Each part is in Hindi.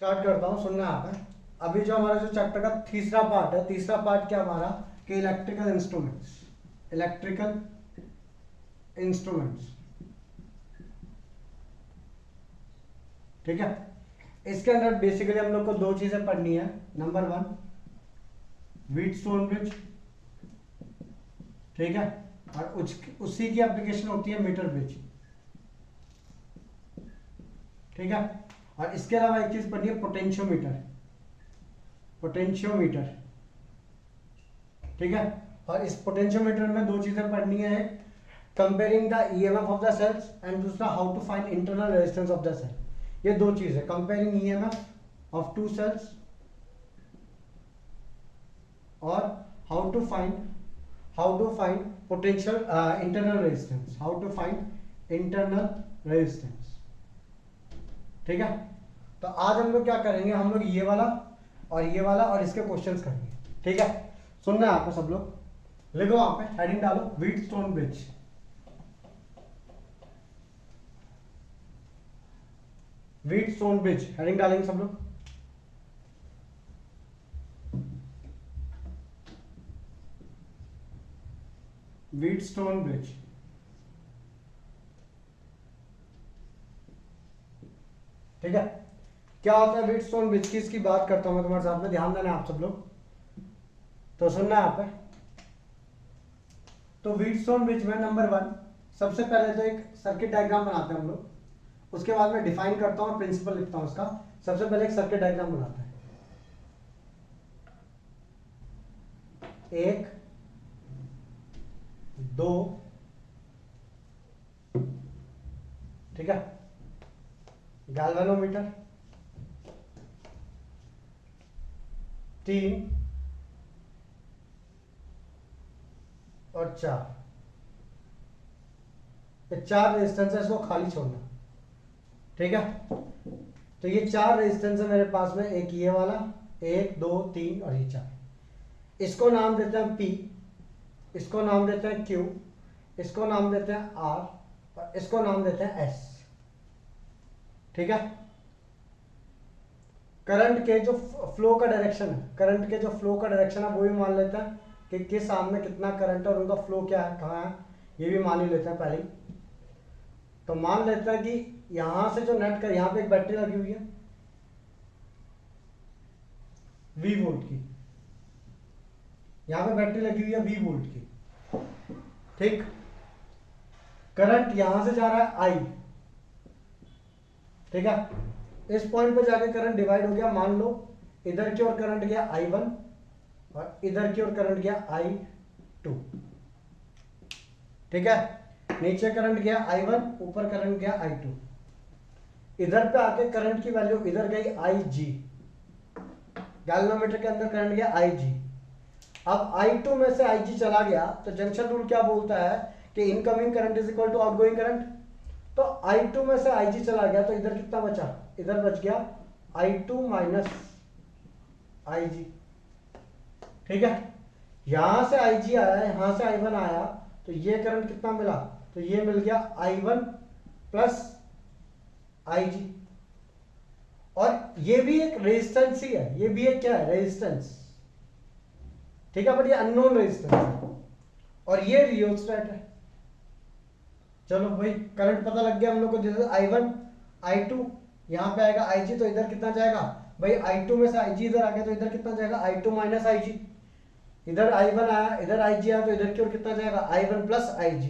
स्टार्ट करता हूँ, सुनना यहाँ पे। अभी जो हमारा जो चैप्टर का तीसरा पार्ट है, तीसरा पार्ट क्या हमारा कि इलेक्ट्रिकल इंस्ट्रूमेंट्स, इलेक्ट्रिकल इंस्ट्रूमेंट्स, ठीक है। इसके अंदर बेसिकली हम लोग को दो चीजें पढ़नी है। नंबर वन व्हीटस्टोन ब्रिज, ठीक है, और उसी की एप्लीकेशन होती है मीटर ब्रिज, ठीक है। और इसके अलावा एक चीज पढ़नी है पोटेंशियोमीटर, पोटेंशियोमीटर, ठीक है। और इस पोटेंशियोमीटर में दो चीजें पढ़नी है, comparing the EMF of the cells and दूसरा how to find internal resistance of the cell. ये दो चीज है, comparing EMF of two cells और how to find potential internal resistance, how to find internal resistance, ठीक है। तो आज हम लोग क्या करेंगे, हम लोग ये वाला और इसके क्वेश्चंस करेंगे, ठीक है। सुनना है आपको सब लोग, लिखो वहां पे, हेडिंग डालो Wheatstone bridge, Wheatstone bridge heading डालेंगे सब लोग। व्हीटस्टोन ब्रिज, ठीक है। क्या होता है व्हीटस्टोन ब्रिज की, इसकी बात करता हूं मैं तुम्हारे साथ में, ध्यान देना आप सब लोग। तो सुनना है यहाँ पे। तो व्हीटस्टोन ब्रिज में नंबर वन, सबसे पहले तो एक सर्किट डायग्राम बनाते हैं हम लोग, उसके बाद में डिफाइन करता हूं और प्रिंसिपल लिखता हूं उसका। सबसे पहले एक सर्किट डायग्राम बनाते हैं, एक दो, ठीक है, गैल्वेनोमीटर, तीन और चार, ये चार रेजिस्टेंस है, इसको खाली छोड़ना, ठीक है। तो ये चार रेजिस्टेंस है मेरे पास में, एक ये वाला, एक दो तीन और ये चार। इसको नाम देते हैं P, इसको नाम देते हैं Q, इसको नाम देते हैं R और इसको नाम देते हैं S, ठीक है। करंट के जो फ्लो का डायरेक्शन है, करंट के जो फ्लो का डायरेक्शन है वो भी मान लेते हैं कि किस आर्म में कितना करंट है और उनका फ्लो क्या है, कहाँ है, ये भी मान ही लेते हैं पहले। तो मान लेते हैं कि यहां से जो नेट कर, यहां पे एक बैटरी लगी हुई है V वोल्ट की, यहां पे बैटरी लगी हुई है V वोल्ट की, ठीक। करंट यहां से जा रहा है I, ठीक है। इस पॉइंट पे जाके करंट डिवाइड हो गया, मान लो इधर की ओर करंट गया I1 और इधर की ओर करंट गया I2, ठीक है। नीचे करंट गया I1, ऊपर करंट गया I2, इधर पे आके करंट की वैल्यू इधर गई IG, गैल्वेनोमीटर के अंदर करंट गया IG। अब I2 में से IG चला गया तो जंक्शन रूल क्या बोलता है कि incoming current is equal to outgoing current. तो I2 में से IG चला गया तो इधर कितना बचा, इधर बच गया I2 माइनस IG, ठीक है। यहां से IG आया, यहां से I1 आया, तो ये करंट कितना मिला, तो ये मिल गया I1 प्लस IG। और ये भी एक रेजिस्टेंस ही है, ये भी एक क्या है, रेजिस्टेंस, ठीक है, बट ये अननोन रेजिस्टेंस है और ये रियोस्टेट है। चलो भाई, करंट पता लग गया हम लोग को, जैसे I1 I2 यहां पे आएगा IG, तो इधर कितना जाएगा भाई, I2 में से IG इधर आ गया तो इधर कितना जाएगा, I2 माइनस IG। इधर I1 आया, इधर IG आया, तो इधर की ओर कितना जाएगा, I1 प्लस IG,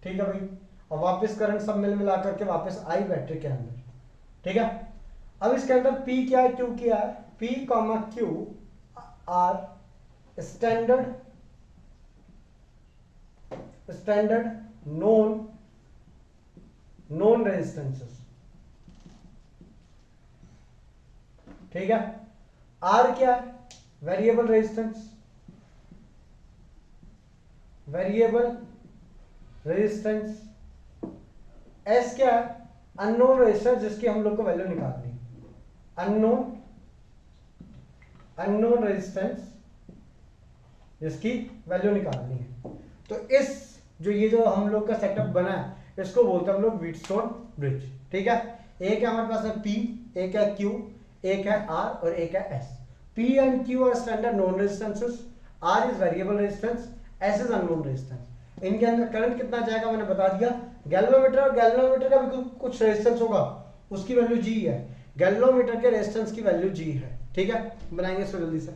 ठीक है भाई। और वापस करंट सब मिला करके वापस आई बैटरी के अंदर, ठीक है। अब इसके अंदर P क्या है, Q क्या है, P comma Q are standard known resistances, ठीक है। R क्या है, वेरिएबल रेजिस्टेंस, S क्या है, अननोन रेजिस्टेंस जिसकी हम लोग को वैल्यू निकालनी, अननोन रेजिस्टेंस जिसकी वैल्यू निकालनी है। तो इस जो हम लोग का सेटअप बना है, इसको बोलते हैं हम लोग व्हीटस्टोन ब्रिज, ठीक है। एक है हमारे पास है P, एक है Q, एक है R और एक है S. P and Q are standard known resistances, R is variable resistance, S is unknown resistance. इनके अंदर करंट कितना जाएगा मैंने बता दिया. गैल्वेनोमीटर और गैल्वेनोमीटर का भी कुछ रेजिस्टेंस होगा, उसकी वैल्यू G है. गैल्वेनोमीटर के रेजिस्टेंस की वैल्यू G है. ठीक है, बनाएंगे इसको जल्दी से.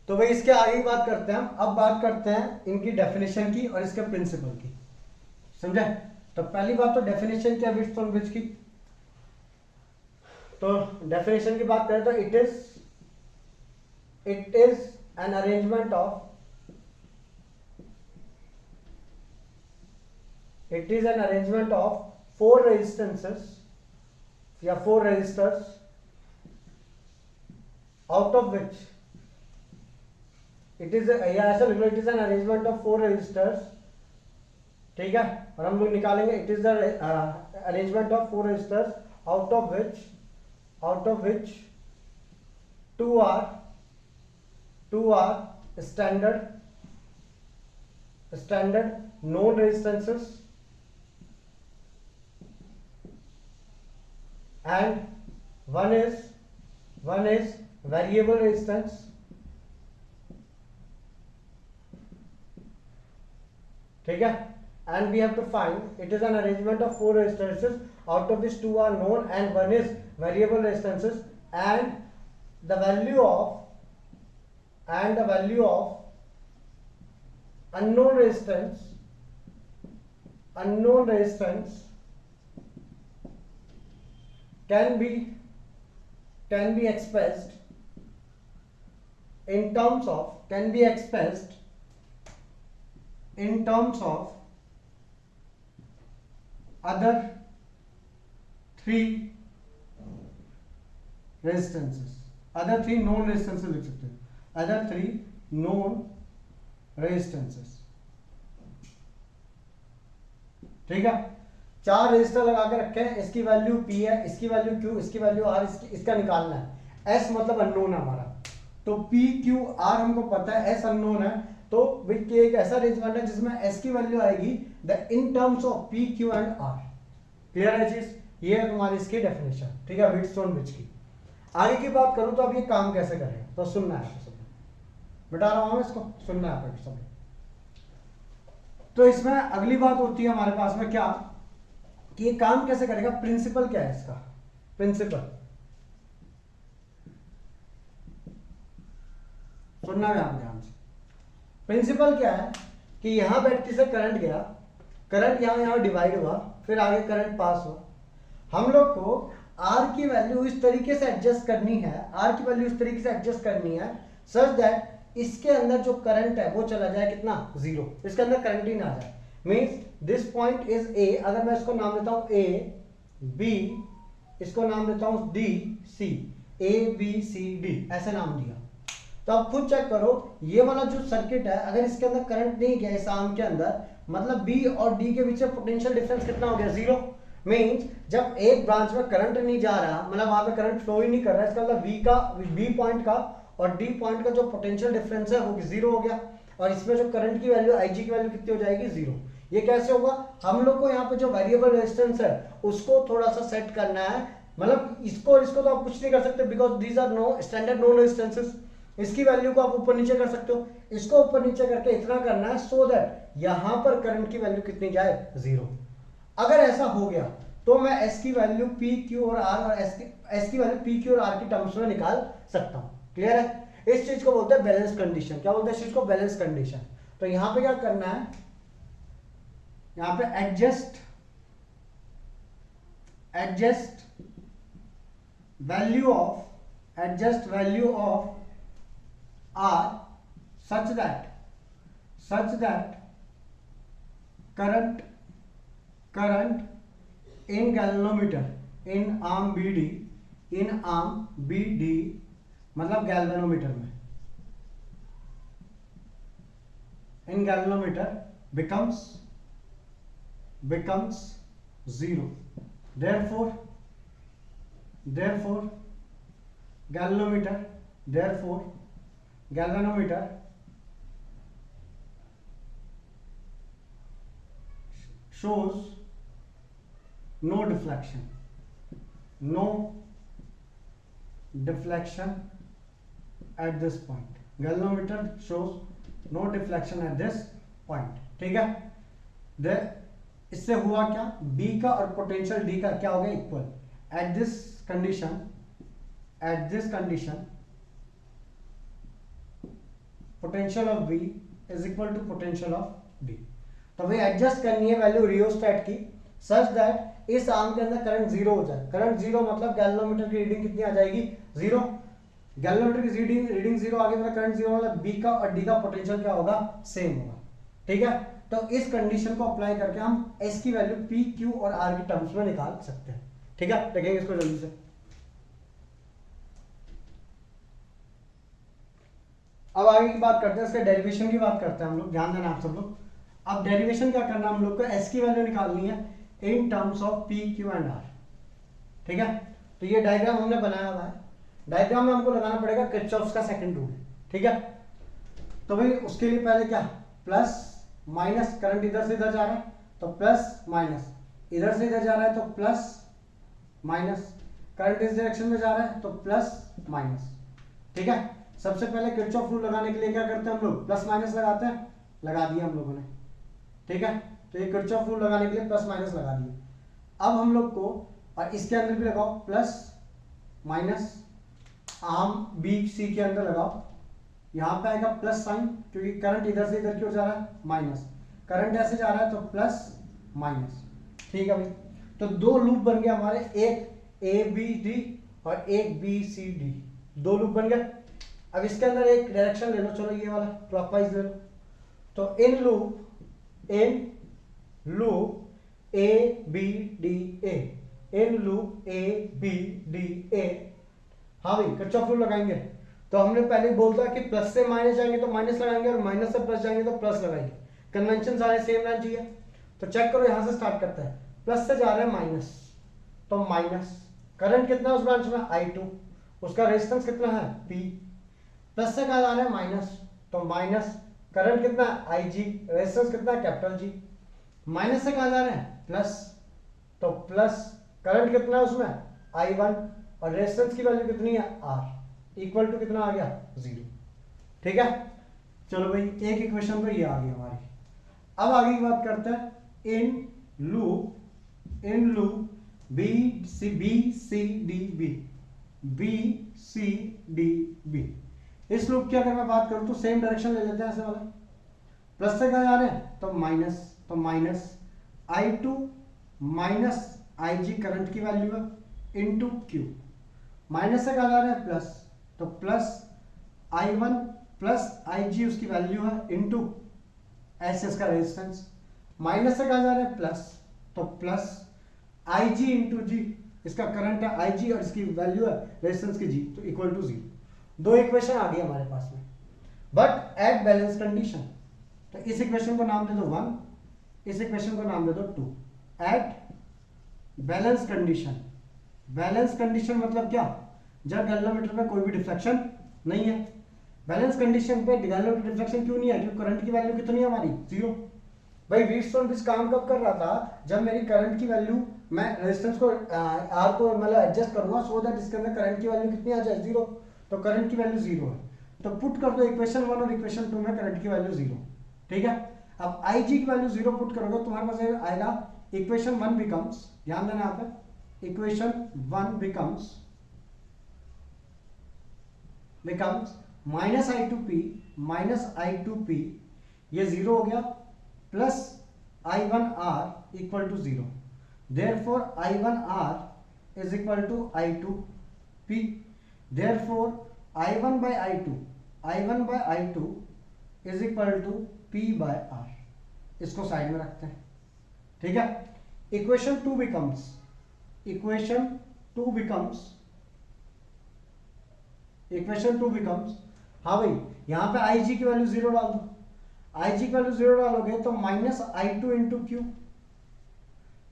तो भाई इसके आगे की बात करते हैं हम. अब बात करते हैं इनकी डेफिनेशन की और इसके प्रिंसिपल की. समझे? तो पहली बात तो डेफिनेशन क्या व्हिटस्टोन ब्रिज की. तो डेफिनेशन की बात करें तो it is an arrangement of four resistances या four resistors out of which it is ऐसा लिख लो, it is an arrangement of four resistors. ठीक है, और हम लोग निकालेंगे it is the arrangement of four resistors out of which two are standard known resistances and one is variable resistance. ठीक है, and we have to find it is an arrangement of four resistances out of which two are known and one is variable resistances, and the value of unknown resistance can be expressed in terms of other three resistances, other three known resistances लिख सकते हैं, other three known resistances. ठीक है, चार रेजिस्टर लगा के रखे हैं, इसकी वैल्यू P है, इसकी वैल्यू Q, इसकी वैल्यू R, इसका निकालना है. S मतलब अननोन है हमारा, तो P Q R हमको पता है, S अननोन है. तो एक ऐसा अरेंजमेंट है जिसमें S की वैल्यू आएगी इन terms of P Q and R. Clear है चीज? ये है तुम्हारी इसकी डेफिनेशन. ठीक है, व्हिटस्टोन ब्रिज की. आगे की बात करूं तो अब ये काम कैसे करेगा, तो सुनना है सब. बता रहा हूं इसको, सुनना है आपको सब. तो इसमें अगली बात होती है हमारे पास में क्या, कि ये काम कैसे करेगा. प्रिंसिपल क्या है इसका, प्रिंसिपल सुनना है आप ध्यान से. प्रिंसिपल क्या है कि यहां बैटरी से करंट गया, करंट यहां डिवाइड हुआ, फिर आगे करंट पास हुआ. हम लोग को R की वैल्यू इस तरीके से एडजस्ट करनी है, R की वैल्यू इस तरीके से एडजस्ट करनी है सच दैट इसके अंदर जो करंट है वो चला जाए कितना, 0. इसके अंदर करंट ही ना आ जाए. Means this point is A. अगर मैं इसको नाम देता हूं A, B, इसको नाम देता हूं D, C, A B C D, ऐसे नाम दिया. तो आप खुद चेक करो, ये वाला जो सर्किट है अगर इसके अंदर करंट नहीं गया इस आर्म के अंदर, मतलब B और D के बीच में पोटेंशियल डिफरेंस कितना हो गया, 0. मींस जब एक ब्रांच में करंट नहीं जा रहा, मतलब वहां पे करंट फ्लो ही नहीं कर रहा है, इसका मतलब B पॉइंट का और D पॉइंट का जो पोटेंशियल डिफरेंस है वो 0 हो गया. और इसमें जो करंट की वैल्यू IG की वैल्यू कितनी हो जाएगी, 0. ये कैसे होगा, हम लोग को यहाँ पे जो वेरिएबल रेजिस्टेंस है उसको थोड़ा सा सेट करना है. मतलब इसको और इसको तो आप कुछ नहीं कर सकते because these are no standard known resistances. इसकी वैल्यू को आप ऊपर नीचे कर सकते हो, इसको ऊपर नीचे करके इतना करना है सो दैट यहां पर करंट की वैल्यू कितनी जाए, 0. अगर ऐसा हो गया तो मैं S की वैल्यू P Q और R और S की वैल्यू P Q और R की टर्म्स में निकाल सकता हूं. क्लियर है? इस चीज को बोलते हैं बैलेंस कंडीशन. क्या बोलते हैं इस चीज को, बैलेंस कंडीशन. तो यहां पे क्या करना है, यहां पे adjust value of R such that current in galvanometer in arm BD मतलब गैल्वेनोमीटर में, in galvanometer becomes 0. Therefore therefore galvanometer, therefore galvanometer shows no deflection, no deflection at this point. Galvanometer shows no deflection at this point. ठीक है, इससे हुआ क्या, B का और पोटेंशियल D का क्या हो गया, equal. At this condition potential of B is equal to potential of D. तो भाई एडजस्ट करनी है वैल्यू रियोस्टेट की सच दैट इस आर्म के अंदर करंट जीरो हो जाए. करंट जीरो मतलब गैल्वेनोमीटर की रीडिंग कितनी आ जाएगी, जीरो. गैल्वेनोमीटर की रीडिंग जीरो आ गई मतलब करंट जीरो, मतलब बी का और डी का पोटेंशियल क्या होगा, सेम होगा. ठीक है, तो इस कंडीशन को अप्लाई करके हम एस की वैल्यू पी, क्यू और आर की टर्म्स में निकाल सकते हैं. ठीक है, देखेंगे इसको जल्दी से. अब आगे की बात करते हैं, इसके डेरिवेशन की बात करते हैं हम लोग. ध्यान देना आप सब लोग. अब डेरिवेशन क्या करना है हम लोग को, एस की वैल्यू निकालनी है in terms of P, Q and R. ठीक है, तो ये डायग्राम हमने बनाया हुआ है. डायग्राम में हमको लगाना पड़ेगा किरचॉफ्स का सेकंड रूल. ठीक है, तो भाई उसके लिए पहले क्या, प्लस माइनस, करंट इधर से इधर जा रहा है तो प्लस माइनस, इधर से इधर जा रहा है तो प्लस माइनस, करंट इस डायरेक्शन में जा रहा है तो प्लस माइनस. ठीक है, सबसे पहले किरचॉफ रूल लगाने के लिए क्या करते हैं हम लोग, प्लस माइनस लगाते हैं. लगा दिया हम लोगों ने. ठीक है, तो ये किरचॉफ रूल लगाने के लिए प्लस माइनस लगा दिए. अब हम लोग को, और इसके अंदर भी लगाओ plus minus, arm B C के अंदर लगाओ. यहां पे आएगा प्लस साइन क्योंकि करंट इधर से इधर क्यों जा रहा है, माइनस. करंट ऐसे जा रहा है तो प्लस माइनस. ठीक है भाई, तो दो लूप बन गए हमारे, एक ए बी डी और एक बी सी डी. दो लूप बन गए. अब इसके अंदर एक डायरेक्शन ले लो, चलो ये वाला क्लॉकवाइज ले लो. तो in loop A B D A, in loop A B D A. हाँ भाई, किरचॉफ रूल लगाएंगे. तो हमने पहले बोलता कि प्लस से माइनस जाएंगे तो माइनस लगाएंगे और माइनस से प्लस जाएंगे तो प्लस लगाएंगे. कन्वेंशन सारे सेम रहना चाहिए. तो चेक करो, यहां से स्टार्ट करते हैं. प्लस से जा रहा है माइनस तो माइनस. करंट कितना है उस ब्रांच में, I2. उसका रेजिस्टेंस कितना है, P. प्लस से कहा जा रहा है माइनस तो माइनस. करंट कितना है, IG. रेजिस्टेंस कितना है, कैपिटल G. माइनस से कहा जा रहा है प्लस तो प्लस. करंट कितना है उसमें, I1. और रेजिस्टेंस की वैल्यू कितनी है, R. इक्वल टू कितना आ गया, 0. ठीक है, चलो भाई एक इक्वेशन तो ये आ गई हमारी. अब आगे की बात करते हैं. In loop B C D B. इस लूप की अगर मैं बात करूं तो सेम डायरेक्शन ले लेते हैं ऐसे वाला. प्लस से कहा जा रहे हैं तो माइनस, तो minus I2 minus IG current की वैल्यू है इनटू Q. माइनस से कहा जा रहा है प्लस तो प्लस I1 प्लस IG उसकी वैल्यू है इनटू S इसका रेजिस्टेंस. माइनस से कहा जा रहा है प्लस तो प्लस IG इंटू G, इसका करंट है IG और इसकी वैल्यू है रेजिस्टेंस की G, तो इक्वल टू 0. दो इक्वेशन आ गई हमारे पास में, बट एट बैलेंस कंडीशन. तो इस इक्वेशन को नाम दे दो 1, इस इक्वेशन को नाम दे दो 2. At balance condition. Balance condition मतलब क्या, जब गैल्वेनोमीटर में कोई भी डिफ्लेक्शन नहीं है. बैलेंस कंडीशन पे गैल्वेनोमीटर डिफ्लेक्शन क्यों नहीं है, क्योंकि करंट की वैल्यू कितनी है हमारी, 0. भाई व्हीटस्टोन ब्रिज काम कब कर रहा था, जब मेरी करंट की वैल्यू, मैं रेजिस्टेंस को आर को मतलब एडजस्ट करूंगा सो दैट इसके अंदर करंट की वैल्यू कितनी आ जाए, 0. तो करंट की वैल्यू 0 है, तो पुट कर दो इक्वेशन 1 और इक्वेशन 2 में करंट की वैल्यू 0. ठीक है, अब IG की वैल्यू 0 पुट करोगे तुम्हारे पास आएगा इक्वेशन 1 बिकम्स, ध्यान देना यहाँ पे, इक्वेशन 1 बिकम्स माइनस I2P, ये 0 हो गया, plus I1R equal to 0. Therefore I1R is equal to I2P. Therefore I1 by I2 is equal to P by R. इसको साइड में रखते हैं. ठीक है, इक्वेशन 2 बिकम्स हाँ भाई, यहां पे IG की वैल्यू 0 डाल दो. IG की वैल्यू 0 डालोगे तो माइनस I2 इंटू Q,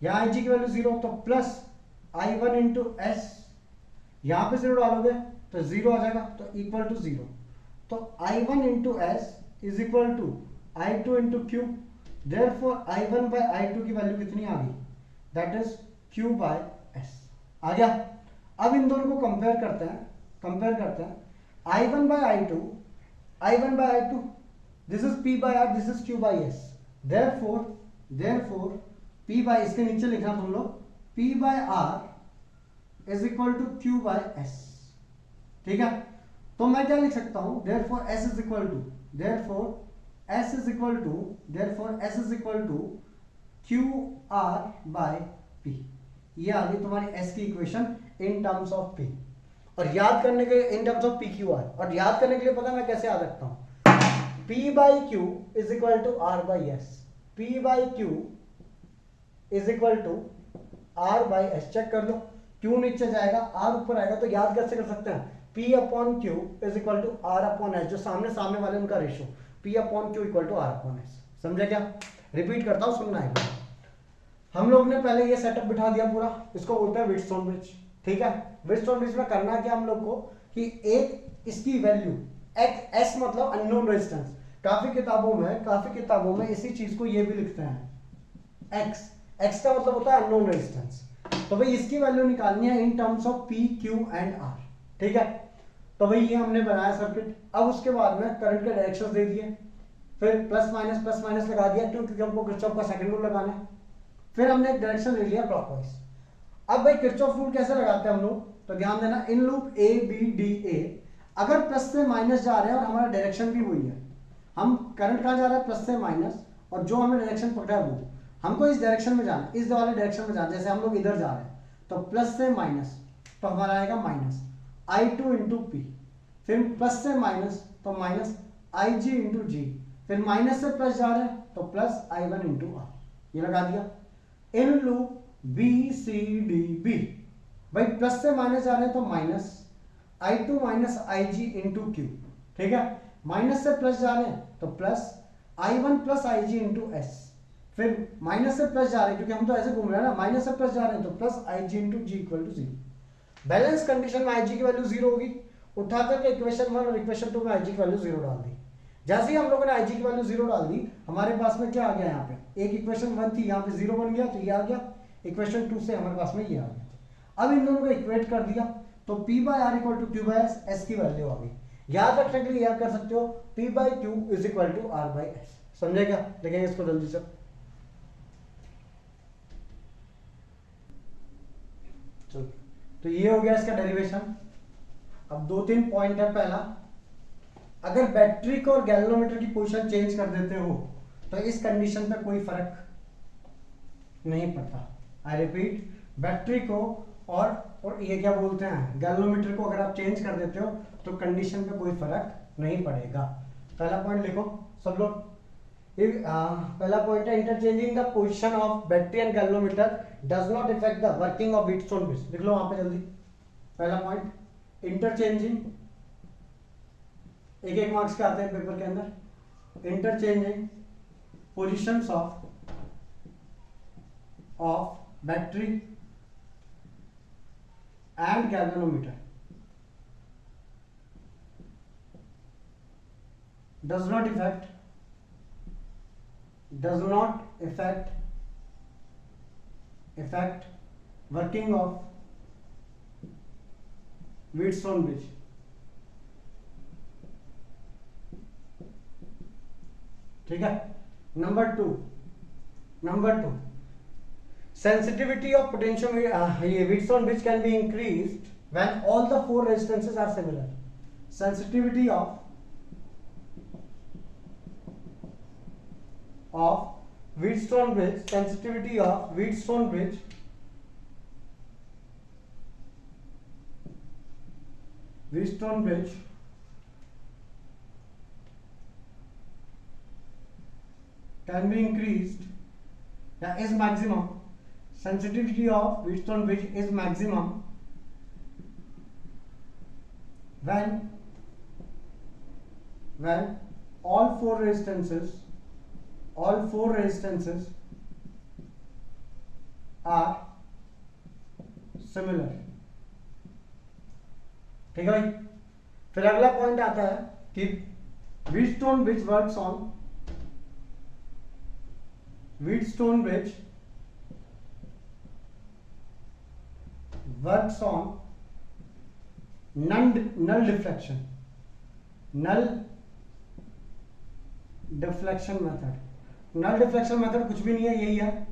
यहाँ IG की वैल्यू 0 तो प्लस I1 इंटू S यहां पे 0 डालोगे तो 0 आ जाएगा, तो इक्वल टू 0। तो I1 into S is equal to I2 into Q. Therefore I1 by I2 की वैल्यू कितनी आ गई, that is Q by S आ गया। अब इन दोनों को कंपेयर करते हैं I1 by I2, I1 by I2, this is P by R, this is Q by S। Therefore P by, इसके नीचे लिखना तुम लोग, P by R is equal to Q by S। ठीक है, तो मैं क्या लिख सकता हूं, therefore S is equal to, therefore S is equal to Q R by P। ये आ गई तुम्हारी S की equation in terms of P। और याद करने के इन टर्म्स ऑफ PQR, और याद करने के लिए पता मैं कैसे याद रखता हूं, P by Q is equal to R by S, P by Q is equal to R by S। Check कर लो, Q नीचे जाएगा R ऊपर आएगा, तो याद कैसे कर सकते हैं, P upon Q is equal to R upon S, जो सामने वाले उनका ratio, P upon Q equal to R upon S। समझे क्या? रिपीट करता हूं, सुनना है। हम लोग ने पहले ये सेटअप बिठा दिया पूरा, इसको बोलते हैं व्हिटस्टोन ब्रिज। ठीक है, व्हिटस्टोन ब्रिज में करना क्या हम लोग को, कि एक इसकी वैल्यू S मतलब अननोन रेजिस्टेंस। काफी किताबों में इसी चीज को ये भी लिखते हैं, X का मतलब होता है अननोन रेजिस्टेंस। तो भाई इसकी वैल्यू निकालनी है in terms of P, Q and R। ठीक है, तो भाई ये हमने बनाया सर्किट। अब उसके बाद में करंट के डायरेक्शंस दे दिए, फिर प्लस माइनस लगा दिया, क्योंकि हमको किरचॉफ का सेकंड रूल लगाना है। फिर हमने एक डायरेक्शन ले लिया क्लॉकवाइज। अब भाई किरचॉफ रूल कैसे लगाते हैं हम लोग, तो ध्यान देना, in loop A B D A अगर प्लस से माइनस जा रहे हैं और हमारा डायरेक्शन भी वही है, हम करंट कहां जा रहा है, प्लस से माइनस, और जो हमने डायरेक्शन पकड़ा है वो हमको इस डायरेक्शन में जाना, इस वाले डायरेक्शन में जाना। जैसे हम लोग इधर जा रहे हैं तो प्लस से माइनस, तो हमारा आएगा माइनस I2 इंटू P, फिर प्लस से माइनस तो माइनस IG इंटू G, फिर माइनस से प्लस जा रहे हैं तो प्लस I1 इंटू R। ये लगा दिया। In loop B C D B, भाई प्लस से माइनस जा रहे हैं तो minus I2 minus IG into Q। ठीक है, माइनस से प्लस जा रहे हैं तो plus I1 plus IG into S, फिर माइनस से प्लस जा रहे हैं क्योंकि हम तो ऐसे घूम रहे हैं ना, माइनस से प्लस जा रहे हैं तो plus IG into G equal to 0। Balance condition में IG की वैल्यू 0 होगी, उठा करके इक्वेशन 1 और इक्वेशन 2 में IG की वैल्यू 0 डाल दी। जैसे ही हम लोगों ने IG की वैल्यू 0 डाल दी, हमारे पास में क्या आ गया, यहाँ पे एक इक्वेशन 1 थी, यहाँ पे 0 बन गया, तो ये आ गया। इक्वेशन 2 से हमारे पास में ये आ गया। अब इन दोनों को इक्वेट कर दिया तो P by R equal to Q by S की वैल्यू आ गई। याद रखने के लिए याद कर सकते हो, P by Q is equal to R by S। समझे क्या? देखेंगे इसको जल्दी से। चलो, तो ये हो गया इसका डेरिवेशन। अब 2-3 पॉइंट है। पहला, अगर बैटरी को और गैल्वेनोमीटर की पोजीशन चेंज कर देते हो तो इस कंडीशन पे कोई फर्क नहीं पड़ता। आई रिपीट, बैटरी को और ये क्या बोलते हैं, गैल्वेनोमीटर को अगर आप चेंज कर देते हो तो कंडीशन पे कोई फर्क नहीं पड़ेगा। पहला पॉइंट लिखो सब लोग। पहला पॉइंट है, interchanging the position of battery and galvanometer does not effect the working of Wheatstone bridge. लिख लो वहां पे जल्दी। पहला पॉइंट, इंटरचेंजिंग, एक मार्क्स के आते हैं पेपर के अंदर, interchanging positions of battery and galvanometer does not affect working of Wheatstone bridge। ठीक है। Number two, sensitivity of potential Wheatstone bridge can be increased when all the four resistances are similar। sensitivity of Wheatstone bridge, sensitivity of Wheatstone bridge can be increased, is maximum. Sensitivity of Wheatstone bridge is maximum when all four resistances are similar। ठीक है भाई। फिर अगला पॉइंट आता है कि Wheatstone bridge works on Wheatstone bridge works on null deflection method. Null deflection method कुछ भी नहीं है, यही है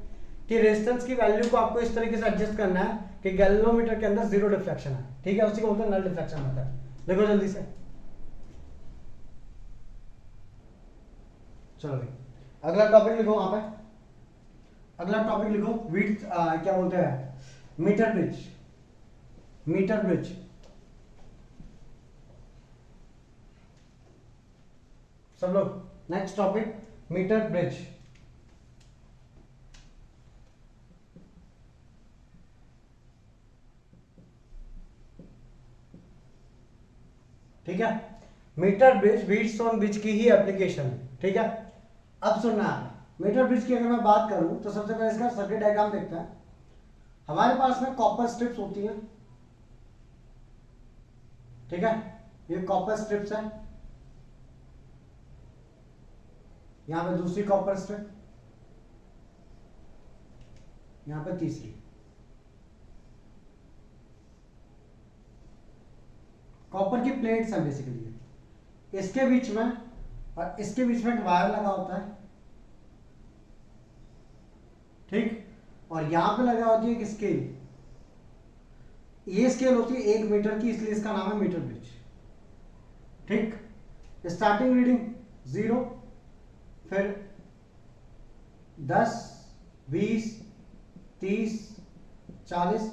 कि रेजिस्टेंस की वैल्यू को आपको इस तरीके से एडजस्ट करना है कि गैल्वेनोमीटर के अंदर जीरो डिफ्लेक्शन है, ठीक है, उसी को बोलते हैं नल डिफ्लेक्शन मेथड। देखो जल्दी से, चलो भाई अगला टॉपिक लिखो वहां पे, अगला टॉपिक लिखो क्या बोलते हैं, मीटर ब्रिज। मीटर ब्रिज, सब लोग नेक्स्ट टॉपिक मीटर ब्रिज। ठीक है, मीटर ब्रिज व्हीटस्टोन ब्रिज की ही एप्लीकेशन है, ठीक है। अब सुनना है, मीटर ब्रिज की अगर मैं बात करूं तो सबसे पहले इसका सर्किट डायग्राम देखते हैं। हमारे पास में कॉपर स्ट्रिप्स होती हैं, ठीक है, ये कॉपर स्ट्रिप्स है, यहां पे दूसरी कॉपर स्ट्रिप, यहां पे तीसरी। कॉपर की प्लेट्स है बेसिकली, इसके बीच में और इसके बीच में एक वायर लगा होता है, ठीक, और यहां पे लगा होती है एक स्केल। ये स्केल होती है 1 मीटर की, इसलिए इसका नाम है मीटर ब्रिज, ठीक। स्टार्टिंग रीडिंग 0, फिर 10, 20, 30, 40,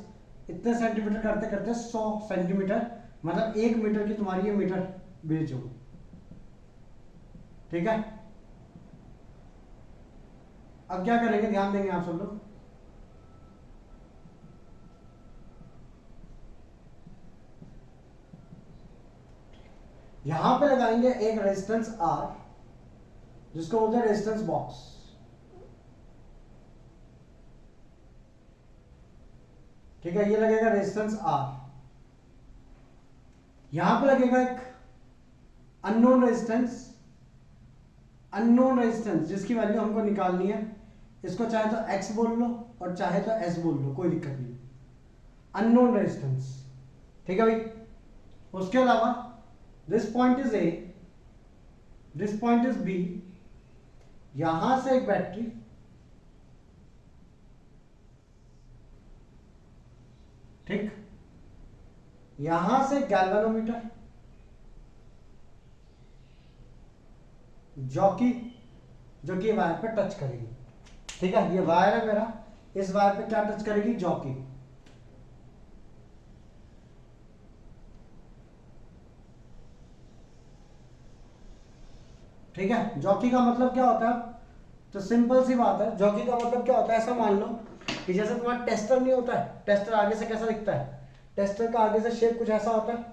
इतने सेंटीमीटर करते करते 100 सेंटीमीटर, मतलब 1 मीटर की तुम्हारी ये मीटर ब्रिज हो, ठीक है। अब क्या करेंगे, ध्यान देंगे आप सब लोग। यहां पे लगाएंगे एक रेजिस्टेंस R, जिसको बोलते हैं रेजिस्टेंस बॉक्स, ठीक है, ये लगेगा रेजिस्टेंस R। यहां पे लगेगा एक अननोन रेजिस्टेंस जिसकी वैल्यू हमको निकालनी है। इसको चाहे तो X बोल लो और चाहे तो S बोल लो, कोई दिक्कत नहीं, अननोन रेजिस्टेंस, ठीक है भाई। उसके अलावा this point is A, this point is B, यहां से एक बैटरी, ठीक, यहां से गैल्वेनोमीटर, जो कि वायर पे टच करेगी, ठीक है, ये वायर है मेरा, इस वायर पे क्या टच करेगी, जॉकी, ठीक है। जॉकी का मतलब क्या होता है, तो सिंपल सी बात है, जॉकी का मतलब क्या होता है, ऐसा मान लो कि जैसे तुम्हारा टेस्टर नहीं होता है, टेस्टर आगे से कैसा दिखता है, टेस्टर का आगे से शेप कुछ ऐसा होता है,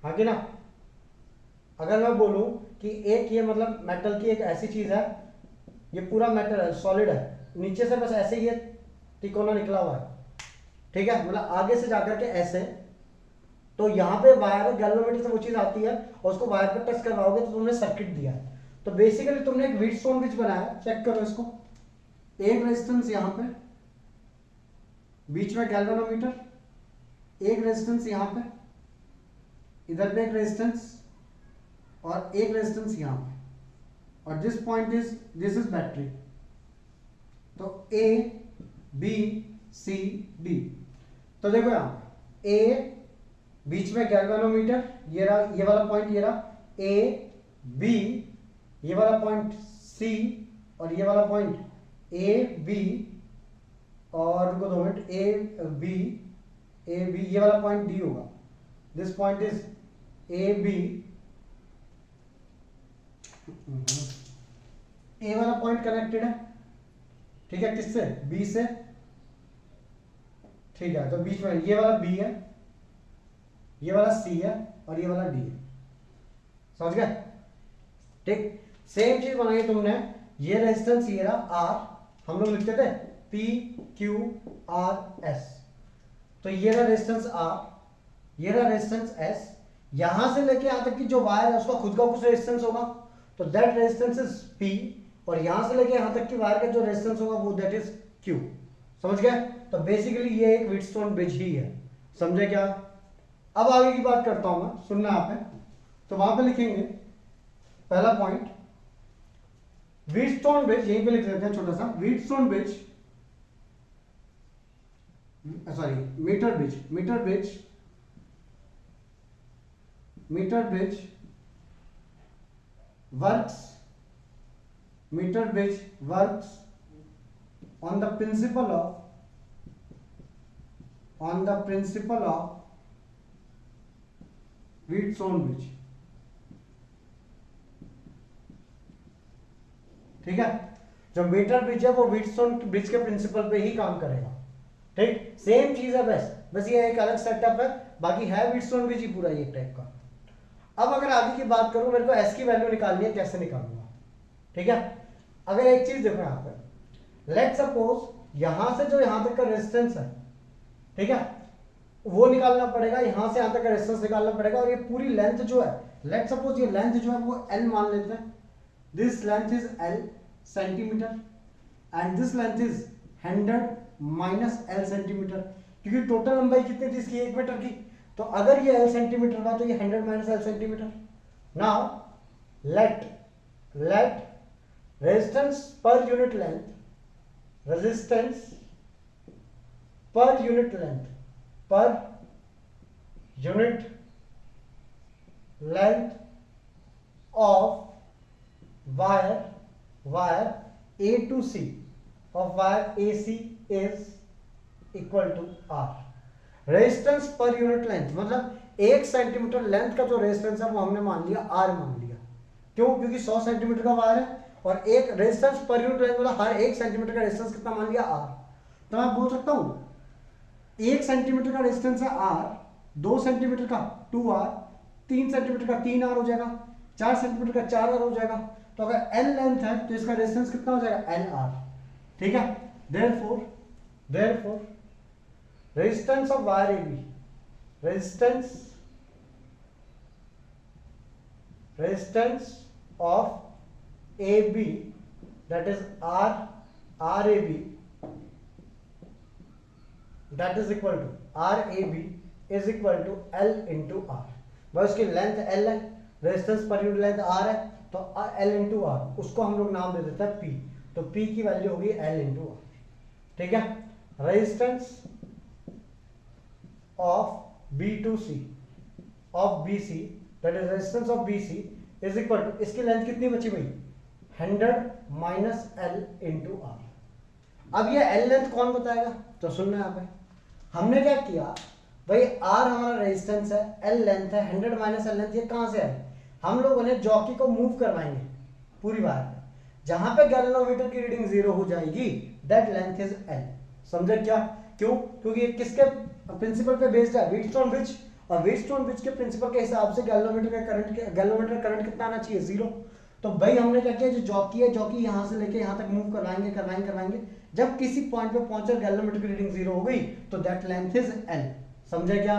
हाँ कि ना। अगर मैं बोलूं कि एक ये मतलब मेटल की एक ऐसी चीज है, ये पूरा मेटल है, सॉलिड है, नीचे से बस ऐसे ही ये तिकोना निकला हुआ है, ठीक है, मतलब आगे से जाकर के ऐसे, तो यहाँ पे वायर गैल्वेनोमीटर से वो चीज आती है और उसको वायर पे टच करवाओगे तो तुमने सर्किट दिया है। तो बेसिकली तुमने एक व्हीटस्टोन ब्रिज बनाया, चेक करो इसको, एक रेजिस्टेंस यहाँ पे, बीच में गैल्वेनोमीटर, एक रेजिस्टेंस यहाँ पे, इधर पे एक रेजिस्टेंस और एक रेजिस्टेंस यहाँ पे, और this point is, this is battery. तो A B C D, तो देखो यहाँ A, बीच में गैल्वेनोमीटर, ये रहा, ये वाला पॉइंट ये रहा A B, ये वाला पॉइंट C, और ये वाला पॉइंट A B, और रुको 2 मिनट, A B, ये वाला पॉइंट D होगा, this point is A B, A वाला पॉइंट कनेक्टेड है, ठीक है, किससे, B से, ठीक है, तो बीच में ये वाला B है, ये वाला C है और ये वाला D है, समझ गए, ठीक। सेम चीज बनाई तुमने, ये रेजिस्टेंस ये रहा R, हम लोग लिखते थे P Q R S, तो ये रहा रेजिस्टेंस आर, ये रहा रेजिस्टेंस एस, यहां से लेके यहां तक की जो वायर है उसका खुद का कुछ रेजिस्टेंस होगा, तो दैट रेजिस्टेंस इज पी, और यहां से लेके यहां तक की वायर का जो रेजिस्टेंस होगा वो दैट इज क्यू। समझ गए? तो बेसिकली ये एक व्हीटस्टोन ब्रिज ही है। समझे क्या? अब आगे की बात करता हूं मैं, सुनना आप है। तो वहां पे लिखेंगे पहला पॉइंट, व्हीटस्टोन ब्रिज, यहीं पे लिख देते हैं छोटा सा, Wheatstone bridge, sorry metre bridge, metre bridge, metre bridge works, metre bridge works on the principle of Wheatstone bridge। ठीक है, जो मीटर ब्रिज है वो व्हीटस्टोन ब्रिज के प्रिंसिपल पे ही काम करेगा। ठीक, सेम चीज है, बस ये एक अलग सेटअप है, बाकी है व्हीटस्टोन ब्रिज ही पूरा एक टाइप का। अब अगर आगे की बात करूं, मेरे को एस की वैल्यू निकालनी है, कैसे निकालूंगा? ठीक है, अगर एक चीज देखो यहां पर, लेट सपोज यहां से जो यहां तक का रेजिस्टेंस है, ठीक है, वो निकालना पड़ेगा, यहां से यहां तक का रेजिस्टेंस निकालना पड़ेगा, और ये पूरी लेंथ जो है, लेट सपोज ये लेंथ जो है वो L मान लेते हैं, this length is L centimetre and this length is 100 minus L centimetre, क्योंकि टोटल लंबाई कितनी थी इसकी? 1 मीटर की, तो अगर ये L सेंटीमीटर था तो ये 100 minus L centimetre. Now let resistance per unit length, resistance per unit length, per unit length of wire A to C of wire AC is equal to R। Resistance per unit length मतलब 1 सेंटीमीटर लेंथ का जो रेजिस्टेंस है वो हमने मान लिया R मान लिया। क्यों? क्योंकि 100 सेंटीमीटर का वायर है और एक रेजिस्टेंस पर यूनिट लेंथ मतलब हर 1 सेंटीमीटर का रेजिस्टेंस कितना मान लिया? R। तो मैं बोल सकता हूं 1 सेंटीमीटर का रेजिस्टेंस है R, 2 सेंटीमीटर का 2R, 3 सेंटीमीटर का 3R हो जाएगा, 4 सेंटीमीटर का 4R हो जाएगा। तो अगर L लेंथ है तो इसका रेजिस्टेंस कितना हो जाएगा? LR। ठीक है, therefore resistance of wire AB, resistance of AB, that is RAB, that is equal to RAB is equal to L into R। भाई उसकी लेंथ L है, resistance per unit length R है, तो L into R, उसको हम लोग नाम दे देते हैं P, तो P की वैल्यू होगी L into R। ठीक है, resistance of B to C of BC, that is resistance of BC is equal to, इसकी लेंथ कितनी बची भाई? 100 माइनस L इंटू R। अब ये L लेंथ कौन बताएगा? तो सुनना यहाँ पे, हमने क्या किया भाई, R हमारा रेजिस्टेंस है, L लेंथ है, 100 माइनस L लेंथ, ये कहां से है? हम लोगों ने जॉकी को मूव करवाएंगे पूरी वायर पे, जहां पे गैल्वेनोमीटर की रीडिंग 0 हो जाएगी, दैट लेंथ इज L। समझे क्या? क्यों? क्योंकि ये किसके प्रिंसिपल पे बेस्ड है? व्हीटस्टोन ब्रिज, और व्हीटस्टोन ब्रिज के प्रिंसिपल के हिसाब से गैल्वेनोमीटर करंट कितना आना चाहिए? 0। तो भाई हमने क्या किया, जो जॉकी है, जॉकी यहां से लेके यहां तक मूव करवाएंगे, जब किसी पॉइंट पे पहुंचकर गैल्वेनोमीटर की रीडिंग 0 हो गई तो दैट लेंथ इज L। समझे क्या?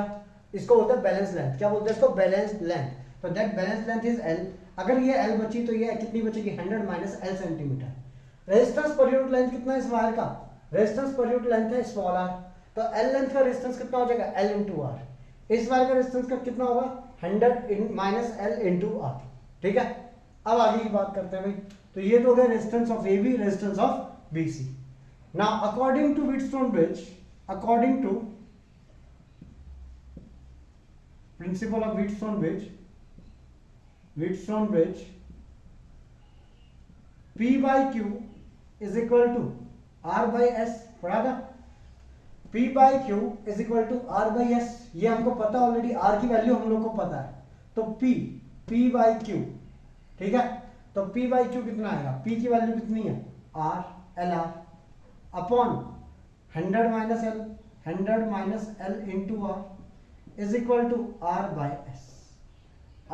इसको बोलते हैं बैलेंस लेंथ। क्या बोलते हैं इसको? Balance length. तो that balance length is L। अगर ये L बची तो ये कितनी बचेगी? 100 minus L centimetre. Resistance per unit length कितना है इस वायर का? रेजिस्टेंस पर यूनिट लेंथ है स्मॉल r, तो L लेंथ का रेजिस्टेंस कितना हो जाएगा? L into R। इस वायर का रेजिस्टेंस का कितना होगा? 100 माइनस L into R। ठीक है, अब आगे की बात करते हैं भाई। तो ये तो हो गया resistance of AB, resistance of BC। Now according to Wheatstone bridge, according to principle of Wheatstone bridge, P by Q is equal to R by S। पढ़ा था? P by Q is equal to R by S, ये हमको पता ऑलरेडी, R की वैल्यू हम लोग को पता है, तो P by Q। ठीक है, तो P by Q कितना आएगा? P की वैल्यू कितनी है? R LR upon 100 minus L into R is equal to R by S।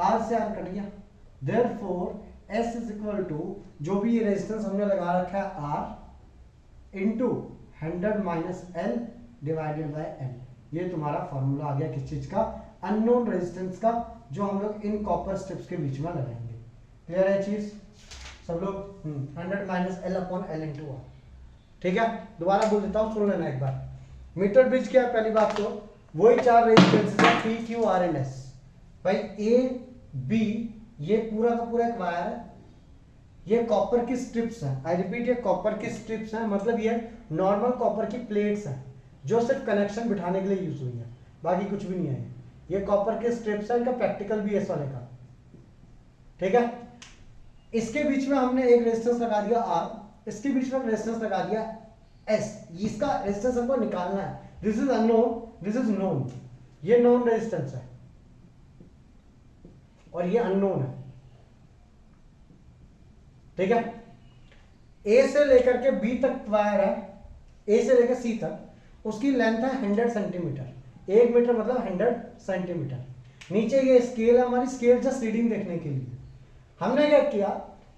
R से R कट गया, therefore S is equal to जो भी ये रेजिस्टेंस हमने लगा रखा है R into 100 minus L divided by L। ये तुम्हारा फॉर्मूला आ गया किस चीज का, अननोन रेजिस्टेंस का, जो हम लोग इन कॉपर स्ट्रिप्स के बीच में लगाएंगे। क्लियर है चीज सब लोग? 100 minus L upon L into R. ठीक है, दोबारा बोल देता हूँ, सुन लेना एक बार। मीटर ब्रिज क्या है? पहली बात तो वही 4 रेजिस्टेंस है, P Q R N S. भाई ए बी ये पूरा का पूरा एक वायर है, ये कॉपर की स्ट्रिप्स हैं। आई रिपीट, ये कॉपर की स्ट्रिप्स हैं, मतलब ये नॉर्मल कॉपर की प्लेट्स हैं जो सिर्फ कनेक्शन बिठाने के लिए यूज हुई है, बाकी कुछ भी नहीं है। ये कॉपर के स्ट्रिप्स हैं, इनका प्रैक्टिकल भी है इस वाले का। ठीक है, इसके बीच में हमने एक रेजिस्टेंस लगा दिया आर, इसके बीच में रेजिस्टेंस लगा दिया एस। इसका रेजिस्टेंस हमको निकालना है। This is unknown, this is known. ये नोन रेजिस्टेंस है और ये अननोन है। ठीक है, ए से लेकर के बी तक वायर है, ए से लेकर सी तक, उसकी लेंथ है 100 सेंटीमीटर। 1 मीटर मतलब 100 सेंटीमीटर। नीचे ये स्केल है हमारी, स्केल जस्ट रीडिंग देखने के लिए। हमने क्या किया,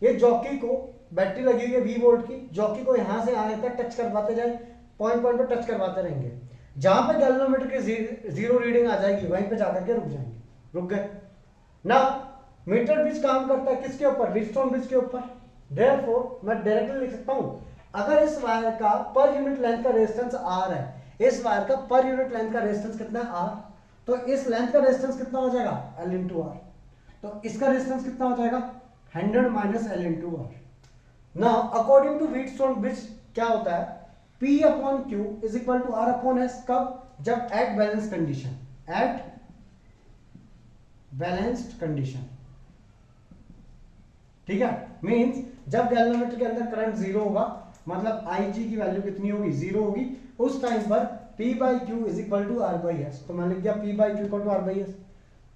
ये जॉकी को, बैटरी लगी हुई है 20 वोल्ट की, जॉकी को यहां से आगे तक टच करवाते जाए, पॉइंट पॉइंट पर टच करवाते रहेंगे। जहां पे गैल्वेनोमीटर की जीरो रीडिंग आ जाएगी वहीं पे जाकर के रुक जाएंगे। रुक गए ना। मीटर ब्रिज काम करता है किसके ऊपर? व्हीटस्टोन ब्रिज के ऊपर। देयरफॉर मैं डायरेक्टली लिख सकता हूं, अगर इस वायर का पर यूनिट लेंथ का रेजिस्टेंस आर है, इस वायर का पर यूनिट लेंथ का रेजिस्टेंस कितना है? आर। तो इस लेंथ का रेजिस्टेंस कितना हो जाएगा? L into R. तो इसका रेजिस्टेंस कितना हो जाएगा? 100 minus L into R. Now according to Wheatstone bridge क्या होता है? P upon Q is equal to R upon S। कब? जब at balance condition, at balanced condition. ठीक है, मींस जब गैल्वेनोमीटर के अंदर करंट जीरो होगा, मतलब Ig की वैल्यू कितनी होगी? जीरो होगी। उस टाइम पर P by Q is equal to R by S. तो मैं लिख दिया P by Q equal to R by S.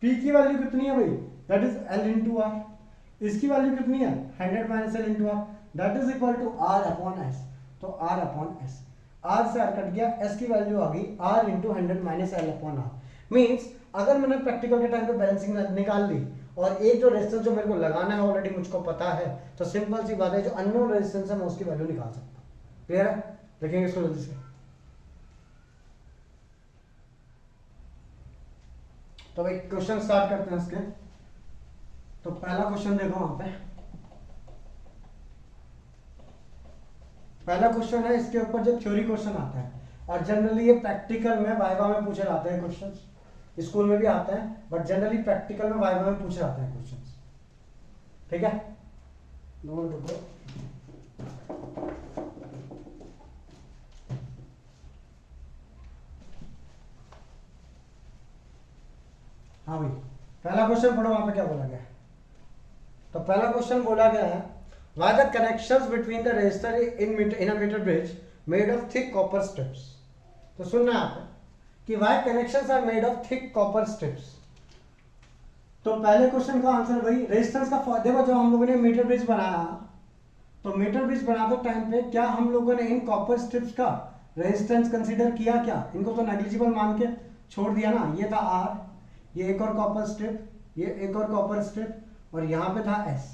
P की वैल्यू कितनी है भाई? That is L into R. इसकी वैल्यू कितनी है? 100 minus L into R, that is equal to R upon S. तो R अपॉन एस, R से R कट गया, S की वैल्यू आ गई R into 100 minus L upon R. Means अगर मैंने प्रैक्टिकल के टाइम पे बैलेंसिंग निकाल ली और एक जो रेजिस्टेंस जो मेरे को लगाना है ऑलरेडी मुझको पता है, तो सिंपल सी बात है, जो अननोन रेजिस्टेंस है मैं उसकी वैल्यू निकाल सकता हूँ। क्लियर है? देखेंगे इसको जल्दी से। तो भाई क्वेश्चन स्टार्ट करते हैं इसके। तो पहला क्वेश्चन देखो, वहां पे पहला क्वेश्चन है, इसके ऊपर जो थ्योरी क्वेश्चन आता है, और जनरली ये प्रैक्टिकल में वाइवा में पूछे जाते हैं क्वेश्चंस। स्कूल में भी आते हैं बट जनरली प्रैक्टिकल में वाइवा में पूछे जाते हैं क्वेश्चंस। ठीक है, नोट रुको। हाँ भाई, पहला क्वेश्चन पढ़ो, वहां पे क्या बोला गया है। तो पहला क्वेश्चन बोला गया है, why the connections between the resistor in a meter bridge made of thick copper strips। तो सुनना आप कि why connections are made of thick copper strips। तो पहले क्वेश्चन का आंसर वही रेजिस्टेंस का। देखो, जब हम लोगों ने मीटर ब्रिज बनाया, तो मीटर ब्रिज बनाते टाइम पे क्या हम लोगों ने इन कॉपर स्ट्रिप्स का रेजिस्टेंस कंसीडर किया? क्या इनको तो नेग्लिजिबल मान के छोड़ दिया ना। ये था आर, ये एक और कॉपर स्ट्रिप, ये एक और कॉपर स्ट्रिप, और यहां पे था एस।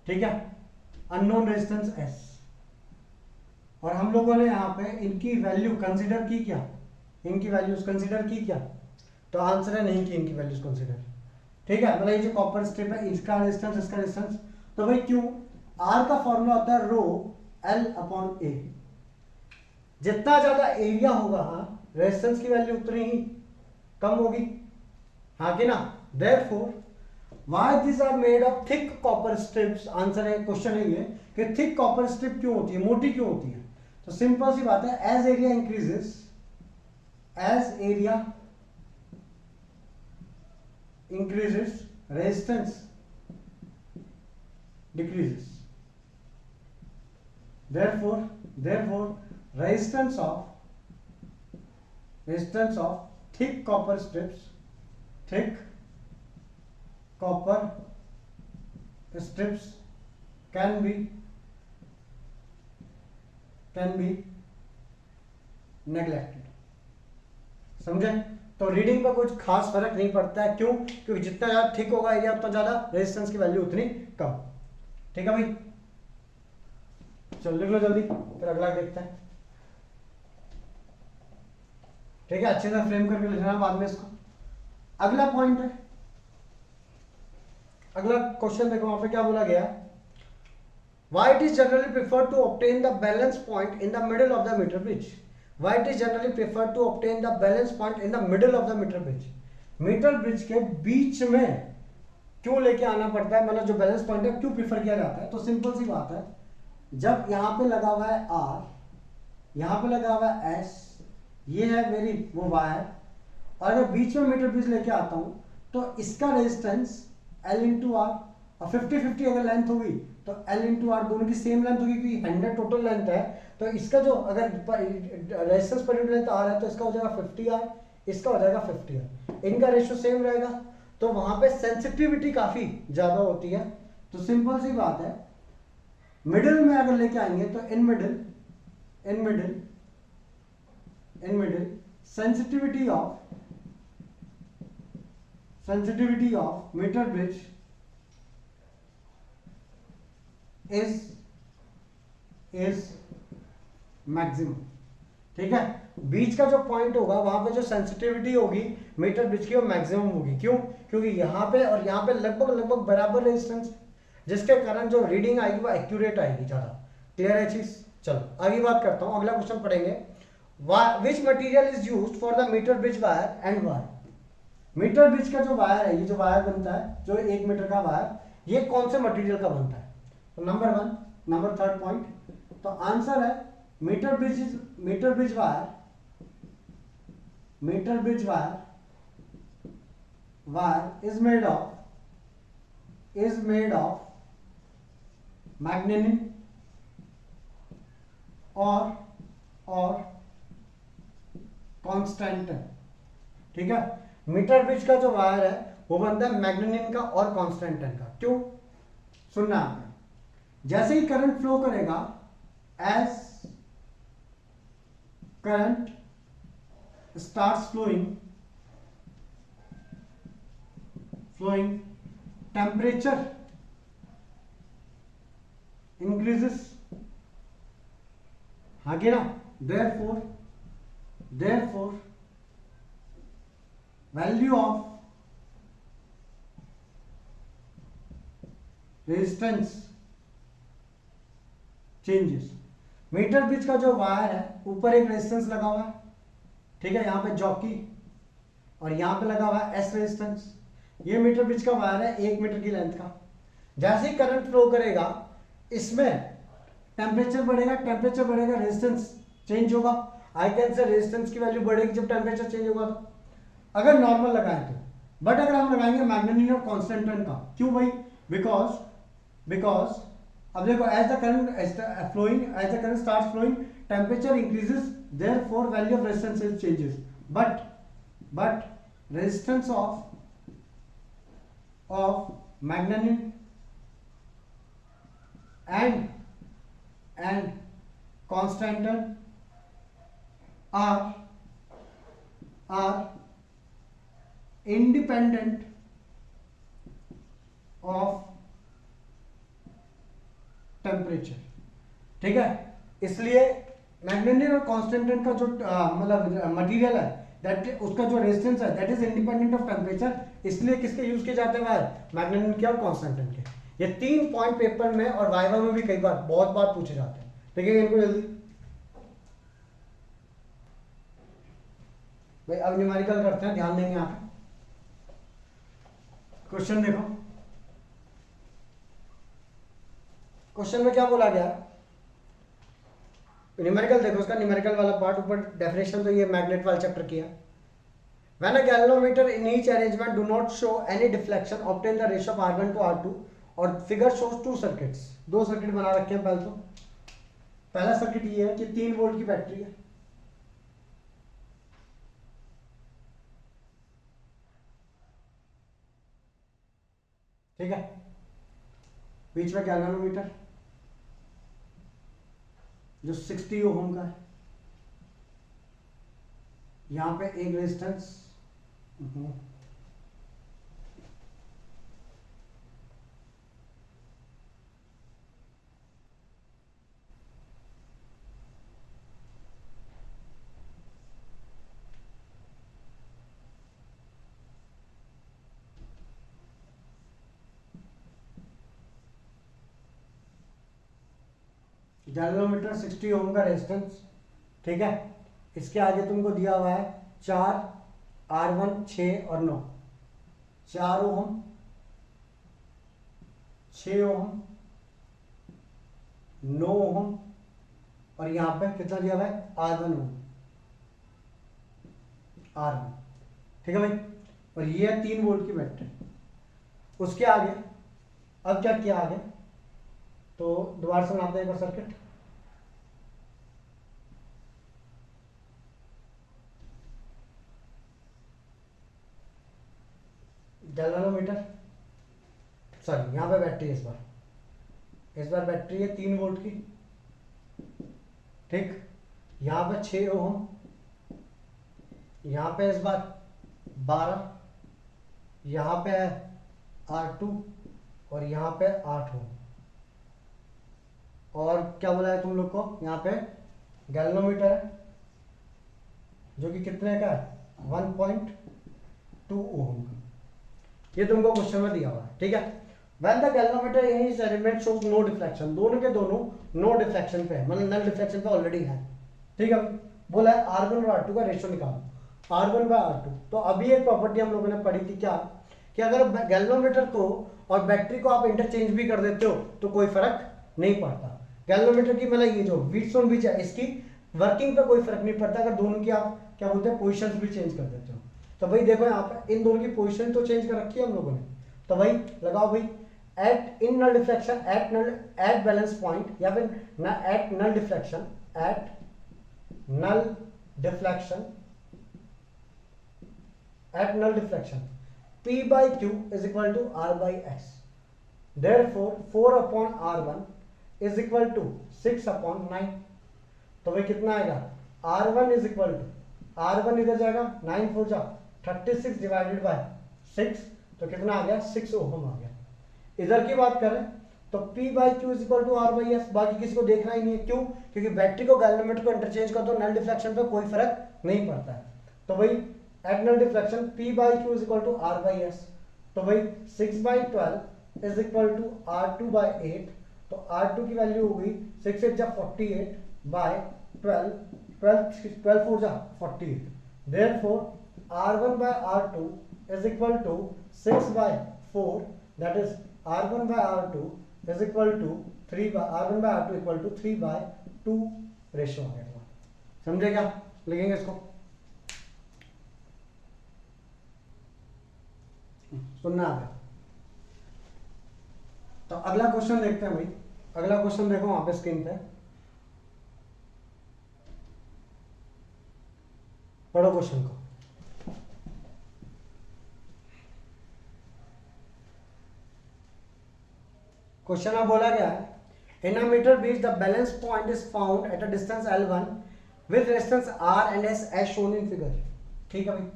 ठीक है, अननोन रेजिस्टेंस एस, और हम लोगों ने यहाँ पे इनकी वैल्यू कंसीडर की क्या? इनकी वैल्यूज कंसीडर की क्या? तो आंसर है नहीं की इनकी वैल्यूज कंसीडर। ठीक है, मतलब ये जो कॉपर स्ट्रिप है, इसका रेजिस्टेंस, इसका रेजिस्टेंस, तो भाई क्यों? आर का फॉर्मूला होता है रो एल अपॉन ए। जितना ज्यादा एरिया होगा, हाँ, रेजिस्टेंस की वैल्यू उतनी ही कम होगी, हाँ कि ना। Therefore why these are made of thick copper strips। Answer है, क्वेश्चन है ये कि थिक कॉपर स्ट्रिप क्यों होती है, मोटी क्यों होती है। तो सिंपल सी बात है, as area increases, as area increases resistance decreases. therefore resistance of thick copper strips, thick copper strips can be neglected। समझे? तो रीडिंग पर कुछ खास फर्क नहीं पड़ता है। क्यों? क्योंकि जितना ज्यादा थिक होगा एरिया उतना ज्यादा रेजिस्टेंस की वैल्यू उतनी कम। ठीक है भाई, चल लिख लो जल्दी, फिर अगला देखते हैं। ठीक है, अच्छे से फ्रेम करके लिखना बाद में इसको। अगला पॉइंट है, अगला क्वेश्चन देखो वहां पे क्या बोला गया, why it is generally preferred to obtain the balance point in the middle of the meter bridge, why it is generally preferred to obtain the balance point in the middle of the meter bridge, metre bridge के बीच में क्यों लेके आना पड़ता है, मतलब जो बैलेंस पॉइंट है क्यों प्रीफर किया जाता है। तो सिंपल सी बात है, जब यहां पे लगा हुआ है आर, यहां पे लगा हुआ है एस, ये है मेरी वो वायर, और अगर बीच में मीटर ब्रिज लेके आता हूं तो इसका रेजिस्टेंस एल इंटू आर, और 50-50 अगर लेंथ होगी तो एल इंटू आर दोनों की सेम लेंथ होगी क्योंकि 100 टोटल लेंथ है। तो इसका जो अगर resistance per unit length are है तो इसका हो जाएगा 50 आर, इसका हो जाएगा 50 आर, इनका रेशियो सेम रहेगा, तो वहां पे सेंसिटिविटी काफी ज्यादा होती है। तो सिंपल सी बात है, मिडिल में अगर लेके आएंगे तो in middle sensitivity of meter bridge is maximum। ठीक है, बीच का जो पॉइंट होगा वहां पे जो सेंसिटिविटी होगी मीटर ब्रिज की वो मैक्सिमम होगी। क्यों? क्योंकि यहाँ पे और यहाँ पे लगभग बराबर रेजिस्टेंस, जिसके कारण जो रीडिंग आएगी वो एक्यूरेट आएगी ज्यादा। क्लियर है चीज? चलो आगे बात करता हूँ, अगला क्वेश्चन पढ़ेंगे, which material is used for the meter bridge wire and why। Metre bridge का जो वायर है, ये जो वायर बनता है जो 1 मीटर का वायर, ये कौन से मटेरियल का बनता है? तो नंबर थर्ड पॉइंट, तो आंसर है metre bridge wire is made of manganin और कॉन्स्टेंटन। ठीक है, मीटर ब्रिज का जो वायर है वो बनता है मैग्नेनिन का और कॉन्स्टेंटन का। क्यों? सुनना आपने, जैसे ही करंट फ्लो करेगा, as current starts flowing temperature increases, हाँ कि ना, therefore value of resistance changes। Metre bridge का जो वायर है ऊपर एक रेजिस्टेंस लगा हुआ है, ठीक है, यहां पे जॉकी, और यहां पे लगा हुआ है एस रेजिस्टेंस। ये मीटर ब्रिज का वायर है 1 मीटर की लेंथ का। जैसे ही करंट फ्लो करेगा इसमें टेम्परेचर बढ़ेगा, रेजिस्टेंस चेंज होगा। आई कैन से रेजिस्टेंस की वैल्यू बढ़ेगी जब टेम्परेचर चेंज होगा तो, अगर नॉर्मल लगाएं तो। बट अगर हम लगाएंगे मैग्नेनिन और कॉन्स्टेंटन का, क्यों भाई? बिकॉज अब देखो, as the current starts flowing temperature increases, therefore value of resistance changes, but resistance of manganin and constantan are independent of temperature. ठीक है, इसलिए मैग्नेनिन और कॉन्स्टेंटन का जो मतलब मटेरियल है, दैट उसका जो रेजिस्टेंस है that is independent of temperature. इसलिए किसके यूज किए जाते हैं वायर? मैग्नेनिन के और कॉन्स्टेंटन के। ये 3 पॉइंट पेपर में और वाइवा में भी कई बार बहुत बार पूछे जाते हैं। देखिए इनको जल्दी भाई, अब न्यूमेरिकल करते हैं, ध्यान देंगे आप। क्वेश्चन देखो, क्वेश्चन में क्या बोला गया, न्यूमेरिकल देखो, उसका न्यूमेरिकल वाला पार्ट, ऊपर डेफिनेशन तो ये मैग्नेट वाला चैप्टर किया। When a galvanometer in each arrangement do not show any deflection, obtain the ratio of R1 to R2, और फिगर शोज 2 सर्किट्स, 2 सर्किट बना रखे हैं। पहले तो पहला सर्किट ये है कि 3 वोल्ट की बैटरी है, ठीक है, बीच में गैल्वेनोमीटर जो 60 ओम का है, यहां पे एक रेजिस्टेंस, गैल्वेनोमीटर 60 ओम का रेजिस्टेंस, ठीक है। इसके आगे तुमको दिया हुआ है 4, R1 6 और 9, 4 ओम, 6 ओम, 9 ओम, और यहां पे कितना दिया हुआ है R1 ओम, R1, ठीक है भाई। और ये है 3 वोल्ट की बैटरी। उसके आगे अब क्या किया आगे, तो दोबारा से बनाते हैं एक बार सर्किट। गैल्वेनोमीटर, सॉरी यहाँ पे बैटरी है इस बार बैटरी है 3 वोल्ट की, ठीक। यहाँ पे 6 ओम, यहाँ पे इस बार 12, यहाँ पे है R2 और यहाँ पे 8 ओम। और क्या बोला है तुम लोग को, यहाँ पे गैल्वेनोमीटर है जो कि कितने का है 1.2 ओम का। ये तुमको क्वेश्चन में दिया हुआ है, ठीक है। When the galvanometer in its element shows no deflection, दोनों के दोनों नो डिफ्लेक्शन पे है, मतलब नल डिफ्लेक्शन पे ऑलरेडी है, ठीक है। बोला है R1 और R2 का रेशियो निकालो, R1/R2। तो अभी एक प्रॉपर्टी हम लोगों ने पढ़ी थी क्या, कि अगर गैल्वेनोमीटर को और बैटरी को आप इंटरचेंज भी कर देते हो तो कोई फर्क नहीं पड़ता। गैल्वेनोमीटर की मतलब ये जो व्हीटस्टोन ब्रिज है इसकी वर्किंग पे कोई फर्क नहीं पड़ता अगर दोनों की आप क्या बोलते हैं पोजीशंस भी चेंज कर देते हो। तो भाई देखो यहाँ पे इन दोनों की पोजीशन तो चेंज कर रखी है हम लोगों ने, तो भाई लगाओ भाई at in null deflection at balance point, या फिर at null deflection, at null deflection, at null deflection P/Q is equal to R/S. Therefore 4/R1 is equal to 6/9। तो भाई कितना आएगा R1 is equal to, R1 इधर जाएगा 9 4 जा 36 डिवाइडेड बाय 6, तो कितना आ गया 6 ओम आ गया। इधर की बात करें तो P/Q is equal to R/S, बाकी किसी को देखना ही नहीं है, क्यों, क्योंकि बैटरी को गैल्वेनोमीटर को इंटरचेंज कर दो, नल डिफ्लेक्शन पे कोई फर्क नहीं पड़ता है। तो भाई at null deflection P/Q is equal to R/S, तो भाई 6/12 is equal to R2/8, तो R2 की वैल्यू हो गई 6 8 जा 48 बाय 12, 12 4 जा 48। Therefore R1/R2 is equal to 6/4, that is R1/R2 is equal to 3/R1/R2 equal to 3/2 ratio आ गया। समझे क्या, लिखेंगे इसको, सुनना आ गया। तो अगला क्वेश्चन देखते हैं भाई, अगला क्वेश्चन देखो वहां पे स्क्रीन पे, पढ़ो क्वेश्चन को। क्वेश्चन में बोला गया है in a meter bridge the balance point is found at a distance L1 with resistance R and S as shown in figure. ठीक है भाई,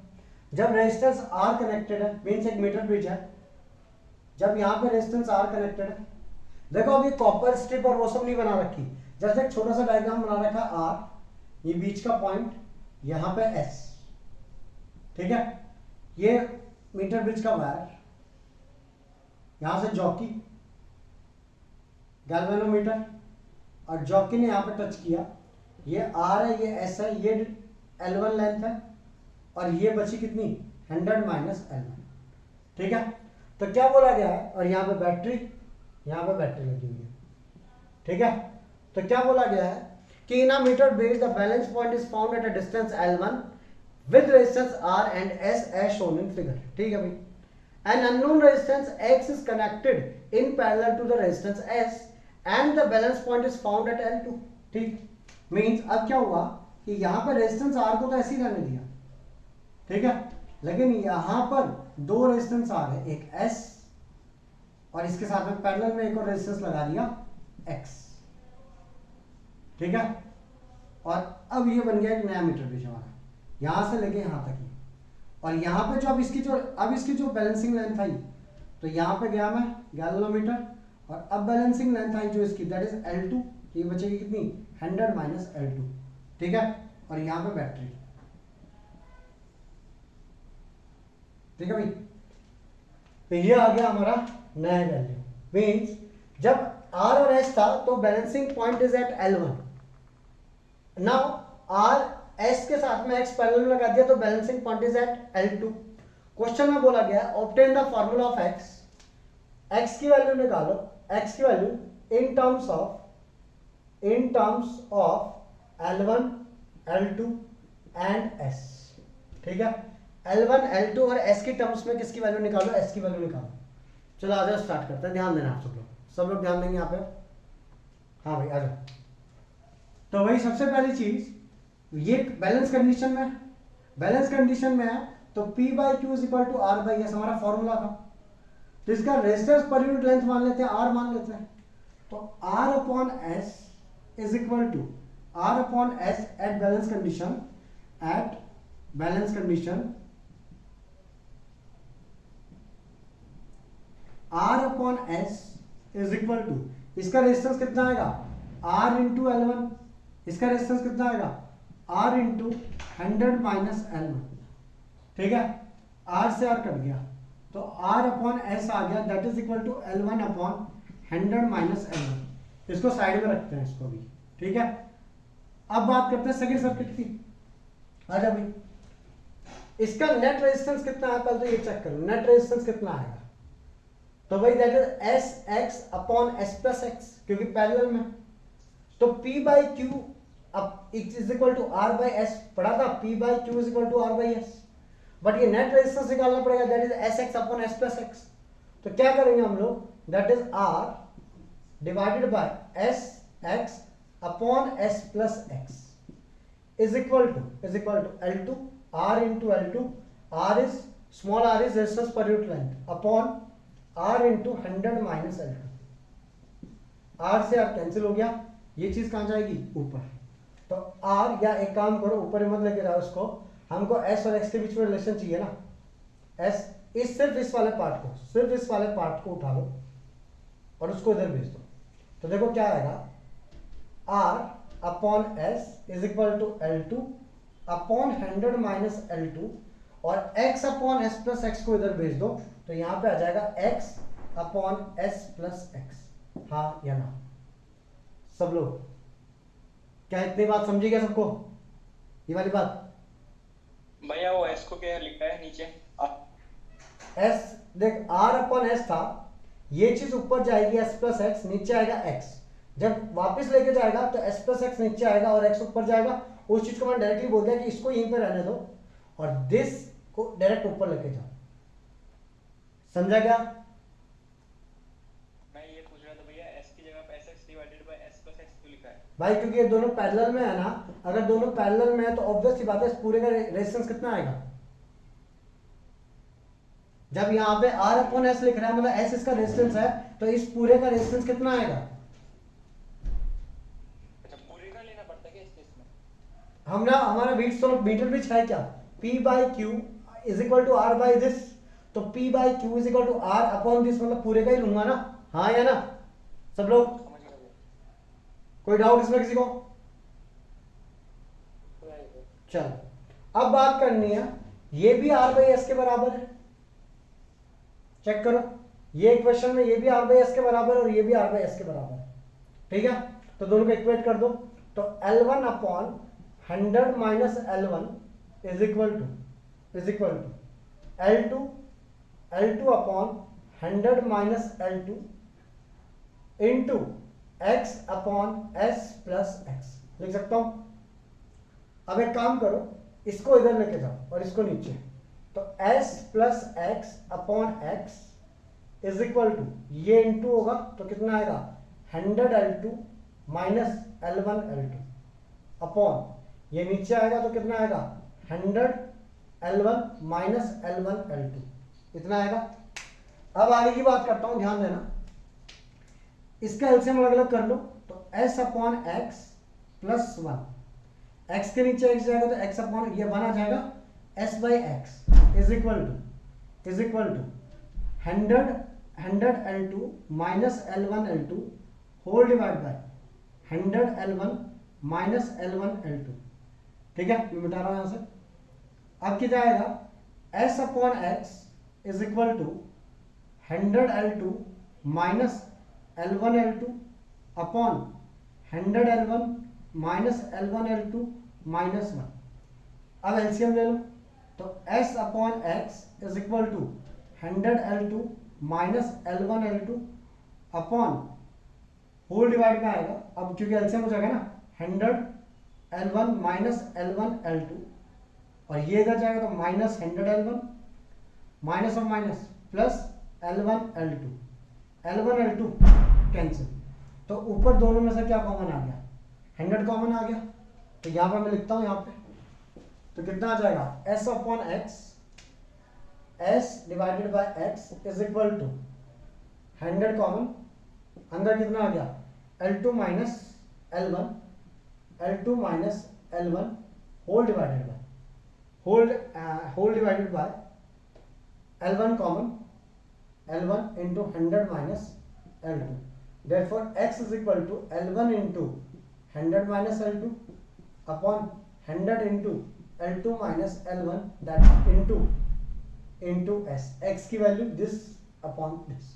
जब रेजिस्टेंस R कनेक्टेड है, मींस एक मीटर ब्रिज है, जब यहाँ पे रेजिस्टेंस R कनेक्टेड है, देखो अभी कॉपर स्ट्रिप और वो सब नहीं बना रखी, जैसे एक छोटा सा डायग्राम बना रखा है R, ये बीच का पॉइंट, यहाँ पे S, ठीक है, ये मीटर ब्रिज का वायर, यहां से जॉकी, गैल्वेनोमीटर, और जॉकी ने यहां पे टच किया, ये R है, ये S है, ये L1 लेंथ है, और ये बची कितनी 100 माइनस L1, ठीक है। तो क्या बोला गया है, और यहाँ पे बैटरी लगी हुई है, ठीक है। तो क्या बोला गया है कि in a meter base the balance point is found at a distance L1 with resistance R and S as shown in figure. ठीक है भाई, an unknown resistance X is connected in parallel to the resistance S and the balance point is found at L2। ठीक, मींस अब क्या हुआ कि यहां पर रेजिस्टेंस R को तो ऐसे ही रहने दिया, ठीक है, लेकिन यहां पर दो रेजिस्टेंस आ गए, एक S और इसके साथ में पैरेलल में एक और रेजिस्टेंस लगा दिया X, ठीक है। और अब ये बन गया एक नया मीटर ब्रिज हमारा, यहां से लेके यहां तक ही, और यहाँ पे जो अब इसकी जो बैलेंसिंग लेंथ आई, तो यहाँ पे गया मैं गैल्वेनोमीटर, और अब बैलेंसिंग लेंथ आई जो इसकी दैट इज L2, ये बचेगी कितनी 100 माइनस L2, ठीक है, और यहाँ पे बैटरी, ठीक है भाई। तो ये आ गया हमारा नया वैल्यू, मीन्स जब आर और एस था तो balancing point is at L1। नाउ आर एस के साथ में एक्स पैरेलल में लगा दिया तो balancing point is at L2। Question में बोला गया obtain the formula of x, x की वैल्यू निकालो, एक्स की value in terms of L1 L2 and S। ठीक है, L1 L2 और S की टर्म्स में किसकी वैल्यू निकालो, S की वैल्यू निकालो। चलो आ जाओ स्टार्ट करते हैं, ध्यान देना आप सब लोग ध्यान देंगे यहाँ पे। हाँ भाई आ जाओ। तो वही सबसे पहली चीज, ये बैलेंस कंडीशन में है तो P by Q is equal to R by S हमारा फॉर्मूला था। तो इसका रेजिस्टेंस पर यूनिट लेंथ मान लेते हैं, R मान लेते हैं। तो R upon S is equal to R upon S at balance condition, R upon S is equal to, इसका रेजिस्टेंस कितना आएगा R इंटू L1, इसका रेजिस्टेंस कितना आएगा R इंटू 100 माइनस L1। ठीक है, R से R कट गया तो R अपॉन S आ गया, that is equal to L1 upon 100 minus L1। इसको साइड में रखते हैं इसको भी। ठीक है, अब बात करते हैं सेकंड सर्किट की। आजा भाई, इसका नेट रेजिस्टेंस कितना है पहले तो ये चेक करो, नेट रेजिस्टेंस कितना आएगा। तो भाई that is S x upon S plus x, क्योंकि पैरेलल में। तो P बाई क्यू अब is equal to R by S पढ़ा था, P by Q is equal to R by S, but ये नेट रेजिस्टेंस निकालना पड़ेगा, that is S x upon S plus x. तो क्या करेंगे हम लोग, that is R divided by S x upon S plus x is equal to L2, R into L2, R is small r is resistance per unit length upon R into 100 minus L2। R से R कैंसिल हो गया, ये चीज कहां जाएगी ऊपर। तो R, या एक काम करो ऊपर ही मत लेके जाओ उसको, हमको S और X के बीच में रिलेशन चाहिए ना। S सिर्फ इस वाले पार्ट को उठा लो और उसको इधर भेज दो। तो देखो क्या आएगा, R upon S is equal to L2 upon 100 minus L2, और x upon S plus x को इधर भेज दो तो यहां पे आ जाएगा x upon S plus x. हाँ या ना सब लोग, क्या इतनी बात समझी क्या सबको, ये वाली बात? भैया वो s को क्या लिखा है नीचे? s देख, r अपॉन s था, ये चीज ऊपर जाएगी s प्लस एक्स, नीचे आएगा x। जब वापस लेके जाएगा तो s प्लस एक्स नीचे आएगा और x ऊपर जाएगा। उस चीज को मैंने डायरेक्टली बोल दिया कि इसको यहीं पे रहने दो और दिस को डायरेक्ट ऊपर लेके जाओ। समझा क्या? मैं ये पूछ रहा था भैया s की जगह पे sx divided by s plus x क्यों लिखा है भाई? क्योंकि ये दोनों पैरेलल में है ना, अगर दोनों पैरेलल में है तो ऑब्वियस सी बात है इस पूरे का रेजिस्टेंस कितना आएगा। जब यहाँ पे R अपॉन S लिख रहा है मतलब S इसका रेजिस्टेंस है, तो इस पूरे का रेजिस्टेंस कितना आएगा। हमारा मीटर बीच है क्या, P by Q is equal to R by this, तो P by Q is equal to R upon this, मतलब पूरे का ही लूंगा ना। हाँ या ना सब लोग, कोई डाउट इसमें किसी को? चलो अब बात करनी है, ये भी आर बाई एस के बराबर है, चेक करो, ये इक्वेशन में ये भी आर बाई एस के बराबर है और ये भी आर बाई एस के बराबर है। ठीक है, तो दोनों को इक्वेट कर दो, तो L1 upon 100 minus L1 is equal to L2 upon 100 minus L2 into x upon s plus x लिख सकता हूं। अब एक काम करो, इसको इधर लेके जाओ और इसको नीचे, तो s plus x upon x is equal to, ये इंटू होगा तो कितना आएगा 100 L2 minus L1 L2 upon, ये नीचे आएगा तो कितना आएगा 100 L1 माइनस L1 L2, इतना आएगा। अब आगे की बात करता हूं, ध्यान देना, इसका एलसीएम अलग अलग कर लो, तो s upon x plus 1, x के नीचे x जाएगा तो x अपॉन ये 1 आ जाएगा, s by x is equal to 100 L2 minus L1 L2 whole divide by 100 L1 minus L1 L2। ठीक है, मैं मिटा रहा हूं यहां से। अब कितना आएगा, s upon x is equal to 100 L2 minus L1 L2 upon 100 L1 minus L1 L2 minus 1। अब एलसीएम ले लो, तो S upon x is equal to 100 L2 minus L1 L2 upon whole divide में आएगा, अब क्योंकि एलसीएम हो जाएगा ना 100 L1 माइनस L1 L2, और ये इधर जाएगा तो माइनस 100 L1 माइनस और minus plus L1 L2, L1 L2 cancel, तो ऊपर दोनों में से क्या कॉमन आ गया, 100 कॉमन आ गया, तो यहाँ पर मैं लिखता हूँ यहाँ पे, तो कितना आ जाएगा S upon x, S divided by x is equal to 100 common, अंदर कितना आ गया L2 minus L1, L2 minus L1 whole divided by whole divided by L1 common, L1 into 100 minus L2, therefore x is equal to L1 into 100 minus L2 upon 100 into L2 minus L1, that into S, x की वैल्यू this upon this,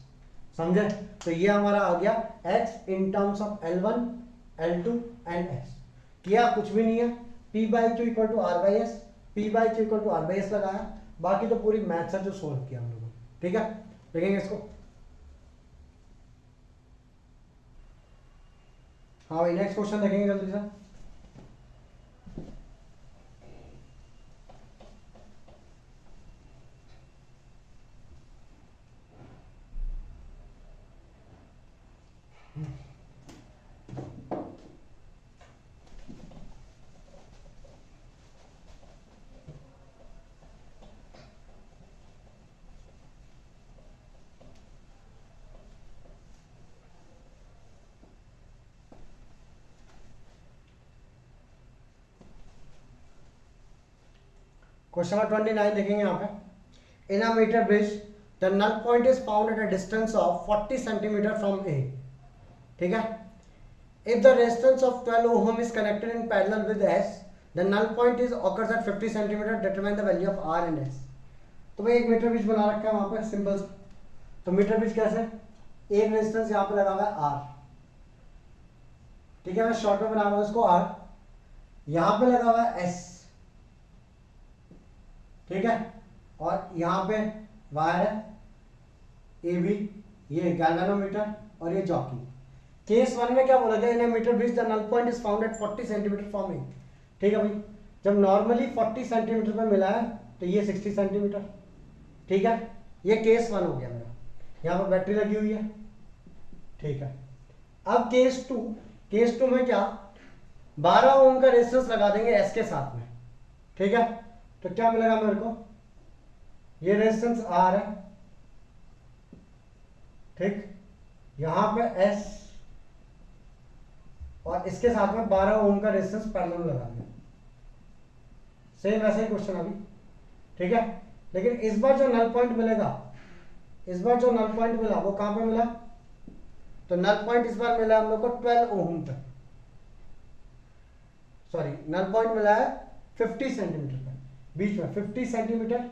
समझे? तो ये हमारा आ गया x in terms of L1, L2 and S। किया कुछ भी नहीं है, P by Q equal to R by S, P by Q equal to R by S लगाया, बाकी तो पूरी मैथ्स है जो सोल्व किया हम लोगों ने, ठीक है? देखेंगे इसको। हाँ भाई नेक्स्ट क्वेश्चन देखेंगे जल्दी से। क्वेश्चन नंबर 29 देखेंगे यहाँ पे। In a meter bridge the null point is found at a distance of 40 centimeter from A, ठीक है? If the resistance of 12 ohm is connected in parallel with S, the null point is occurs at 50 centimeter, determine the value of R and S. तो भाई एक मीटर ब्रिज बना रखा है वहां पे सिंपल सा, तो मीटर ब्रिज कैसे, एक रेजिस्टेंस यहाँ पे लगा हुआ है आर, ठीक है? मैं शॉर्ट में बना रहा हूँ इसको आर, यहाँ पे लगा हुआ है एस, ठीक है? और यहाँ पे वायर है ए बी, ये गैल्वेनोमीटर और ये जॉकी। केस 1 में क्या बोला गया, in a meter bridge the null point is found at 40 centimeter from A, ठीक है भाई? जब नॉर्मली 40 सेंटीमीटर पे मिला है तो ये 60 सेंटीमीटर, ठीक है? ये केस 1 हो गया मेरा, यहाँ पर बैटरी लगी हुई है, ठीक है? अब केस 2 में क्या, 12 ओम का रेजिस्टेंस लगा देंगे एस के साथ में, ठीक है? तो क्या मिलेगा मेरे को, ये रेजिस्टेंस आर है, ठीक? यहां पे एस और इसके साथ में 12 ओम का रेजिस्टेंस पैरेलल लगा दिया, सेम ऐसा ही क्वेश्चन अभी, ठीक है? लेकिन इस बार जो नल पॉइंट मिलेगा, इस बार जो नल पॉइंट मिला वो कहां पे मिला, तो नल पॉइंट इस बार मिला हम लोग को 12 ओम तक, सॉरी नल पॉइंट मिला है 50 सेंटीमीटर पर, बीच में 50 सेंटीमीटर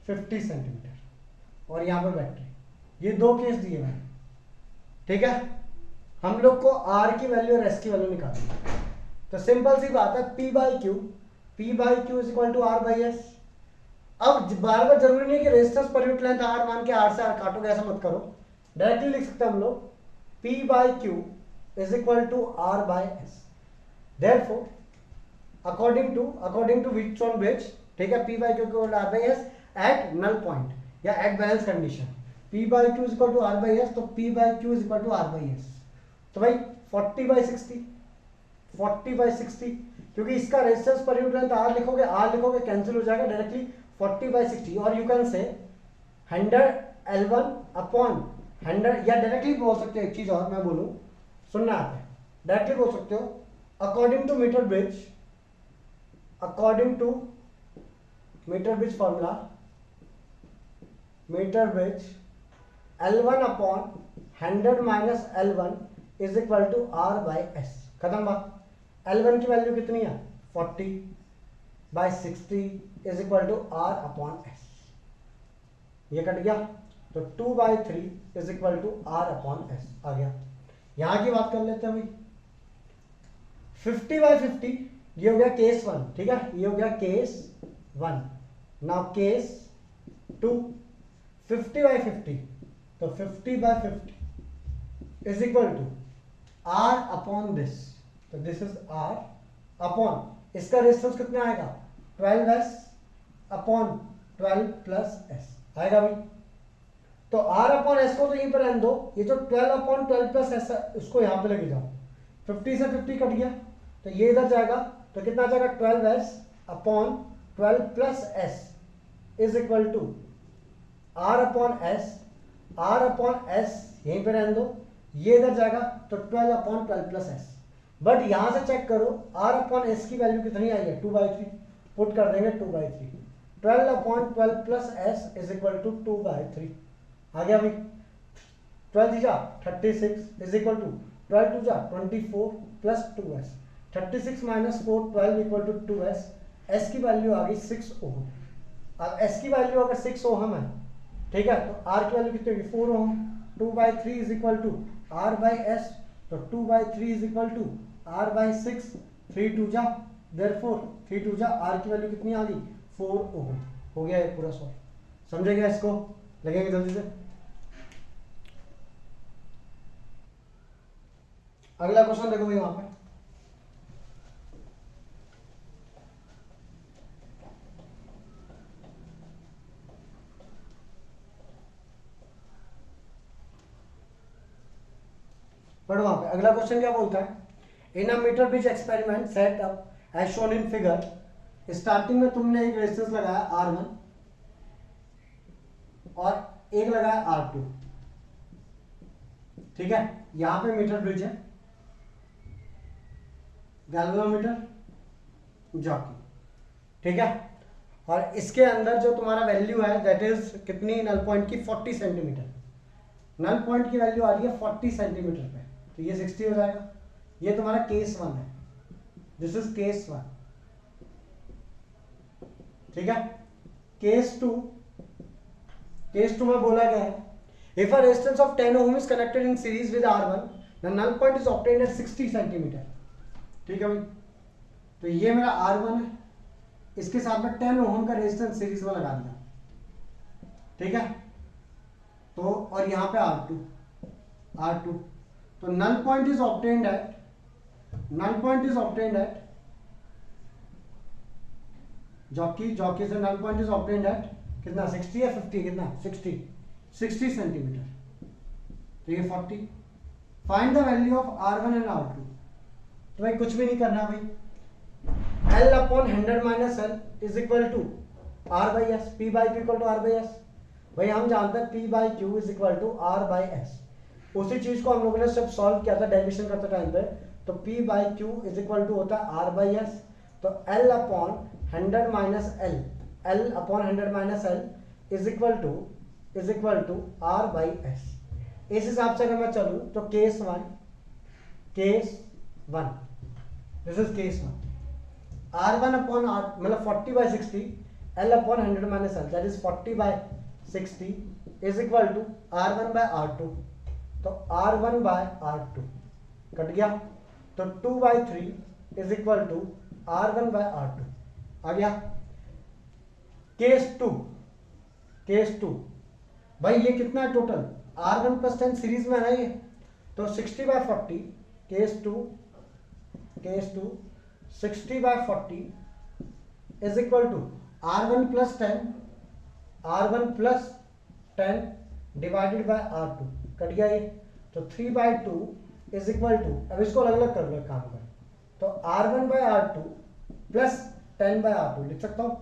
50 सेंटीमीटर, और यहां पर बैटरी, ये दो केस दिए मैंने, ठीक है? हम लोग को R की वैल्यू और S की वैल्यू निकालनी है, तो सिंपल सी बात है P by Q is equal to R by S. अब बार बार जरूरी नहीं कि resistance per unit length R मान के R से R काटोगे, ऐसा मत करो, डायरेक्टली लिख सकते हैं हम लोग P by Q is equal to R by S. Therefore according to Wheatstone bridge, ठीक है, P by Q equal to R by S at null point या at balance condition, P by Q is equal to R by S, तो P by Q is equal to R by S. तो भाई 40 बाई 60, क्योंकि इसका resistance per unit length R लिखोगे कैंसिल हो जाएगा डायरेक्टली 40 बाई 60, और you can say 100 L1 upon 100, या डायरेक्टली बोल सकते हो, एक चीज और मैं बोलूं, सुनना आप है, डायरेक्टली बोल सकते हो according to meter bridge formula, meter bridge L1 upon 100 minus L1 is equal to R by S. खत्म बात। L1 की वैल्यू कितनी है 40 by 60 is equal to R upon S, ये कट गया। तो 2/3 is equal to R upon S आ गया। यहां की बात कर लेते हैं भाई, 50/50 ये हो गया केस 1, ठीक है, ये हो गया केस 1। नाउ केस 2, 50/50, तो 50/50 is equal to R upon this, तो दिस इज आर अपॉन, इसका रेजिस्टेंस कितना आएगा 12s अपॉन 12 प्लस एस आएगा भाई। तो आर अपॉन एस को तो यहीं पर रहने दो, ये जो 12 अपॉन 12 प्लस एस है उसको यहां पे लेके जाओ, 50 से 50 कट गया तो ये इधर जाएगा, तो कितना आ जाएगा 12s upon 12 plus S is equal to R upon S, R upon S यहीं पे रहने दो, ये इधर जाएगा तो 12 अपॉन 12 प्लस एस। बट यहां से चेक करो आर अपॉन एस की वैल्यू कितनी आई है 2/3, पुट कर देंगे 2/3, 12 upon 12 plus S is equal to 2/3 आ गया भाई। 12 जा 36 इज इक्वल टू 12 2 जा 24 plus 2s, 36 minus 4 12 equal to 2s, s की वैल्यू आ गई 6 ओम। अब s की वैल्यू अगर 6 ओम है, ठीक है, तो r की वैल्यू कितनी होगी 4 ohm, 2/3 is equal to r by S, तो 2/3 is equal to r by 6, 3 2 जा, देयरफॉर 3 2 जा r की वैल्यू कितनी आ गई 4 ओम। हो गया ये पूरा सॉल्व, समझेगा इसको, लगेंगे जल्दी से। अगला क्वेश्चन देखो भाई, वहां पे पढ़ो, वहां पे अगला क्वेश्चन क्या बोलता है, in a meter bridge experiment set up as shown in figure, starting में तुमने एक रेजिस्टेंस लगाया R1 और एक लगाया R2, ठीक है, यहां पे मीटर ब्रिज है, गैल्वेनोमीटर जॉकी, ठीक है, और इसके अंदर जो तुम्हारा वैल्यू है दैट इज कितनी, नल पॉइंट की 40 सेंटीमीटर, नल पॉइंट की वैल्यू आ रही है 40 सेंटीमीटर पे, तो ये 60 हो जाएगा। ये तुम्हारा केस 1 है, दिस इज केस 1, ठीक है। केस 2, केस 2 में बोला गया है if a resistance of 10 ohm is connected in series with R1 the null point is obtained at 60 centimetre, ठीक है भाई। तो ये मेरा R1 है, इसके साथ में 10 ओम का रेजिस्टेंस सीरीज में लगा दिया, ठीक है, तो और यहां पे R2, तो null point is obtained at, null point is obtained at jockey से null point is obtained at कितना 60 या 50, कितना 60 सेंटीमीटर, तो ये 40। Find the value of R1 and R2, तो भाई कुछ भी नहीं करना भाई, L upon 100 minus L is equal to R by S, P by Q equal to R by S, भाई हम जानते हैं P by Q is equal to R by S, उसी चीज को हम लोगों ने जब सॉल्व किया था डेरिवेशन करते टाइम पे, तो P by Q is equal to होता है R बाई एस, तो L upon 100 minus L, L upon 100 minus L is equal to R by S. इस हिसाब से अगर मैं चलूं तो case 1, this is case 1, R1 upon R मतलब 40/60, L upon 100 minus L that is 40/60 is equal to R1 by R2, तो R1 बाय R2 कट गया, तो 2/3 is equal to R1 by R2 आ गया। केस 2 भाई ये कितना है टोटल, R1 प्लस 10 सीरीज में है ना ये, तो 60/40, case 2 60/40 is equal to R1 plus 10 divided by R2 cut गया ये, तो 3/2 इज इक्वल टू, अब इसको अलग अलग कर लो काम कर, तो R1 by R2 plus 10 by R2 लिख सकता हूं,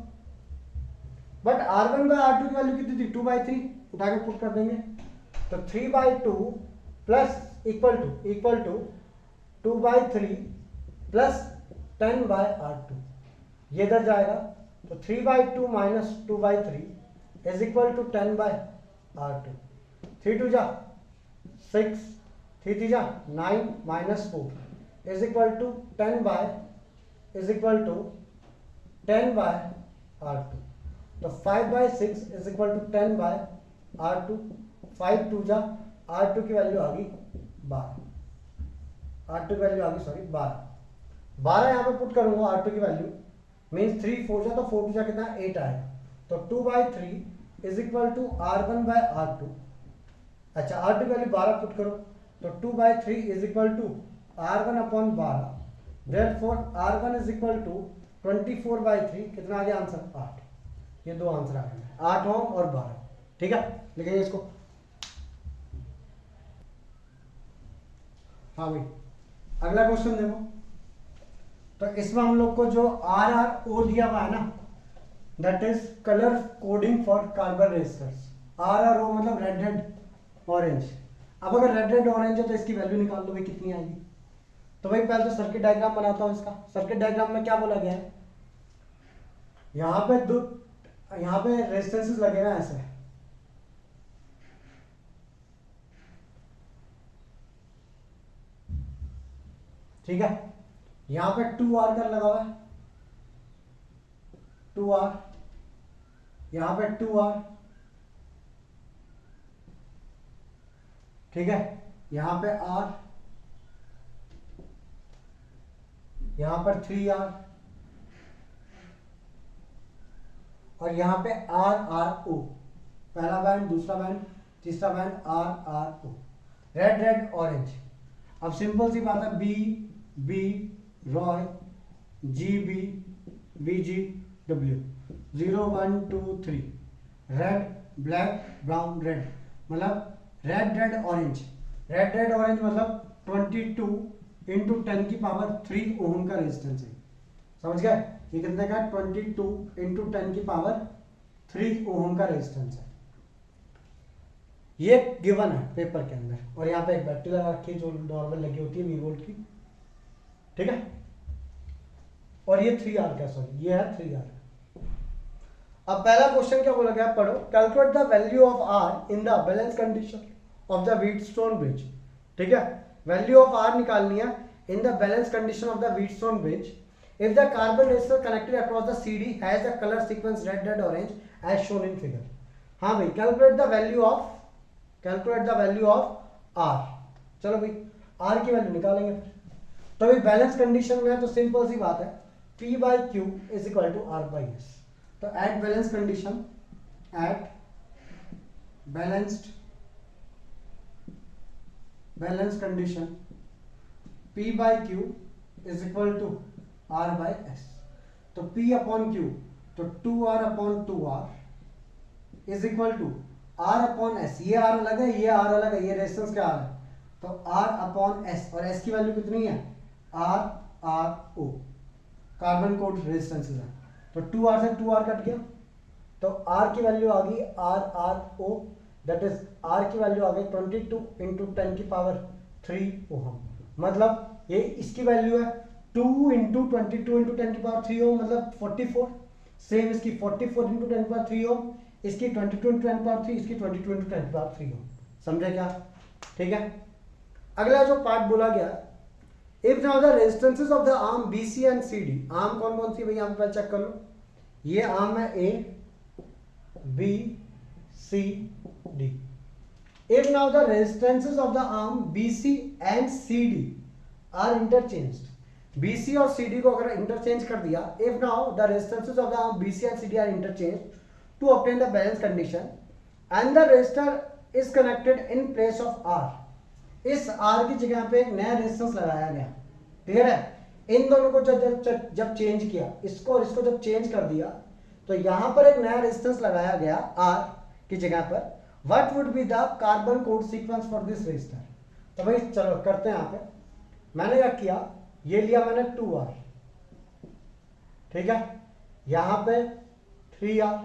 बट R1 बाय R2 की वैल्यू कितनी थी 2/3, उठा के पुट कर देंगे, तो 3/2 plus equal to 2/3 plus 10 by R2, ये इधर जाएगा, तो 3/2 minus 2/3 is equal to 10 by R2, 3 2 जा 6, 3 3 जा 9 minus 4 is equal to 10 by R2, तो 5/6 is equal to 10 by R2, 5 2 जा R2 की वैल्यू आ गई 12, R2 की वैल्यू आ गई सॉरी 12 यहाँ पे पुट करूंगा R2 की वैल्यू, मीन्स 3 4 जा तो 4 2 जा कितना 8 आएगा, तो 2/3 इज इक्वल टू R1/R2। अच्छा R2 की वैल्यू 12 पुट करो तो 2/3 is equal to R1/12, therefore R1 is equal to 24/3, कितना आ गया आंसर 8। ये दो आंसर आ गए 8 ओम और 12। ठीक है लिखिए इसको। हाँ भाई अगला क्वेश्चन देखो, तो इसमें हम लोग को जो RRO दिया हुआ है ना, that is colour coding for carbon resistors. RRO मतलब रेड रेड ऑरेंज। अब अगर रेड रेड ऑरेंज है तो इसकी वैल्यू निकाल लो भाई कितनी आएगी। तो भाई पहले तो सर्किट डायग्राम बनाता हूं इसका। सर्किट डायग्राम में क्या बोला गया है, यहाँ पे रेजिस्टेंसेस लगे ना ऐसे, ठीक है। यहां पे 2R का लगा हुआ है, 2R, यहां पे 2R, ठीक है। यहां पे R, यहां पर 3R और यहां पे RRO, पहला बैंड, दूसरा बैंड, तीसरा band, RRO, red red orange. अब सिंपल सी बात है, B B Roy, G B B G W, 0 1 2 3, red black brown red, मतलब red red orange. Red red orange मतलब 22 इंटू 10 की पावर 3 ओम का रेजिस्टेंस है, समझ गए। ये कितने का 22 इंटू 10 की पावर 3 ओम का रेजिस्टेंस है। ये गिवन है पेपर के अंदर, और यहाँ पे एक बैटरी लगा रखी है जो नॉर्मल लगी होती है 20 वोल्ट की, ठीक है। और ये 3R का, सॉरी ये है 3R। अब पहला क्वेश्चन क्या बोला गया, पढ़ो। Calculate the value of R in the balance condition of the Wheatstone bridge, ठीक है। वैल्यू ऑफ R निकालनी है in the balance condition of the Wheatstone bridge if the carbon resistor connected across the CD has the colour sequence red red orange as shown in figure. हाँ भाई calculate the value of R। चलो भाई R की वैल्यू निकालेंगे फिर। तो भाई बैलेंस कंडीशन में है तो सिंपल सी बात है, P/Q is equal to R/S। तो at balance condition, at balance condition P/Q is equal to R/S। तो P/Q, तो 2R/2R is equal to R/S। ये R अलग है, ये R अलग है, ये रेजिस्टेंस क्या है, तो R/S, और S की वैल्यू कितनी है RRO, कार्बन कोड रेजिस्टेंसेस है। तो 2R से 2R कट गया, तो R की वैल्यू आ गई RRO, दैट इज R की वैल्यू आ गई 22 इंटू 10 की पावर 3 ओम। मतलब ये इसकी वैल्यू है 2 इंटू 22 इंटू 10 की पावर 3 ओम, मतलब 44। सेम इसकी 44 इंटू 10 की पावर 3 ओम, इसकी 22 इंटू 10 की पावर 3, इसकी 22 इंटू 10 की पावर 3 ओम। समझे क्या, ठीक है। अगला जो पार्ट बोला गया, if now the resistances of the arm BC and CD, arm कौन कौन सी भाई यहाँ पे चेक कर लो। ये आर्म है A B C D। If now the resistances of the arm BC and CD are interchanged, BC और CD को अगर इंटरचेंज कर दिया, if now the resistances of the arm BC and CD are interchanged to obtain the balance condition and the resistor is connected in place of R, इस R की जगह पे एक नया रेजिस्टेंस लगाया गया, क्लियर है। इन दोनों को जब चेंज किया, इसको और इसको जब चेंज कर दिया, तो यहां पर एक नया रेजिस्टेंस लगाया गया R की जगह पर। What would be the carbon code sequence for this resistor. तो भाई चलो करते हैं। यहाँ पे मैंने क्या किया, ये लिया मैंने 2R, ठीक है, यहां पे 3R,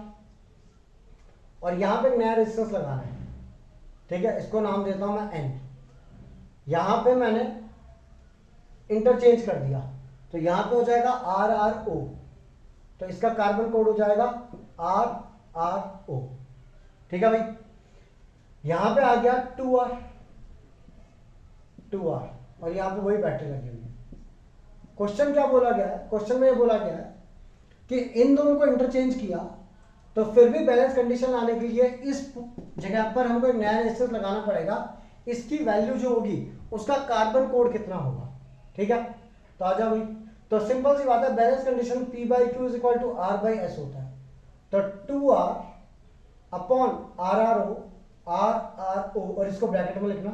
और यहां पे एक नया रेजिस्टेंस लगाना है, ठीक है। इसको नाम देता हूं मैं N। यहां पे मैंने इंटरचेंज कर दिया, तो यहां पे हो जाएगा RRO, तो इसका कार्बन कोड हो जाएगा RRO, ठीक है भाई। यहां पे आ गया 2R, और यहां पे वही बैटरी लगी हुई है। क्वेश्चन क्या बोला गया है, क्वेश्चन में ये बोला गया है कि इन दोनों को इंटरचेंज किया तो फिर भी बैलेंस कंडीशन लाने के लिए इस जगह पर हमको एक नया रेजिस्टेंस लगाना पड़ेगा। इसकी वैल्यू जो होगी उसका कार्बन कोड कितना होगा, ठीक है। तो आ जाओ भाई, तो सिंपल सी बात है, balance condition P/Q is equal to R/S होता है। तो 2R अपॉन RRO और इसको ब्रैकेट में लिखना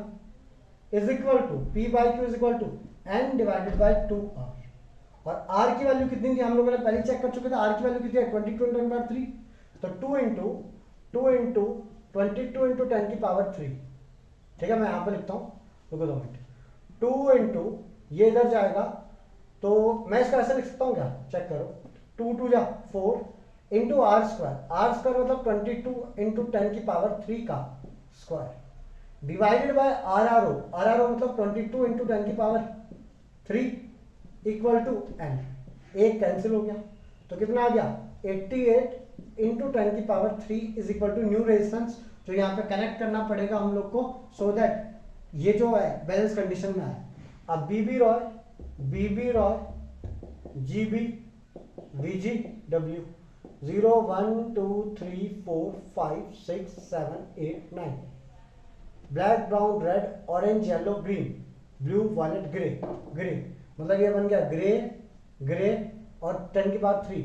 is equal to P/Q is equal to N divided by 2R। और R की वैल्यू कितनी थी हम लोगों ने पहले चेक कर चुके थे, R की वैल्यू कितनी है 22 तो 2 इंटू 22 इंटू 10 की पावर 3, ठीक है। मैं यहाँ पे लिखता हूँ, रुको 2 मिनट। 2 इंटू ये इधर जाएगा तो मैं इसका ऐसे लिख सकता हूँ क्या, चेक करो, 2 2 जा 4 इंटू आर स्क्वायर मतलब 22 इंटू 10 की पावर 3 का स्क्वायर डिवाइडेड बाय RRO मतलब 22 इंटू 10 की पावर 3 इक्वल टू n। एक कैंसिल हो गया तो कितना आ गया 88 इंटू 10 की power 3 is equal to new resistance, जो यहाँ पे कनेक्ट करना पड़ेगा हम लोग को सो दैट ये जो है बैलेंस कंडीशन में है। अब BB Roy GB VG W 0 1 2 3 4 5 6 7 8 9 black brown red orange yellow green blue violet grey मतलब ये बन गया ग्रे और 10 की पावर 3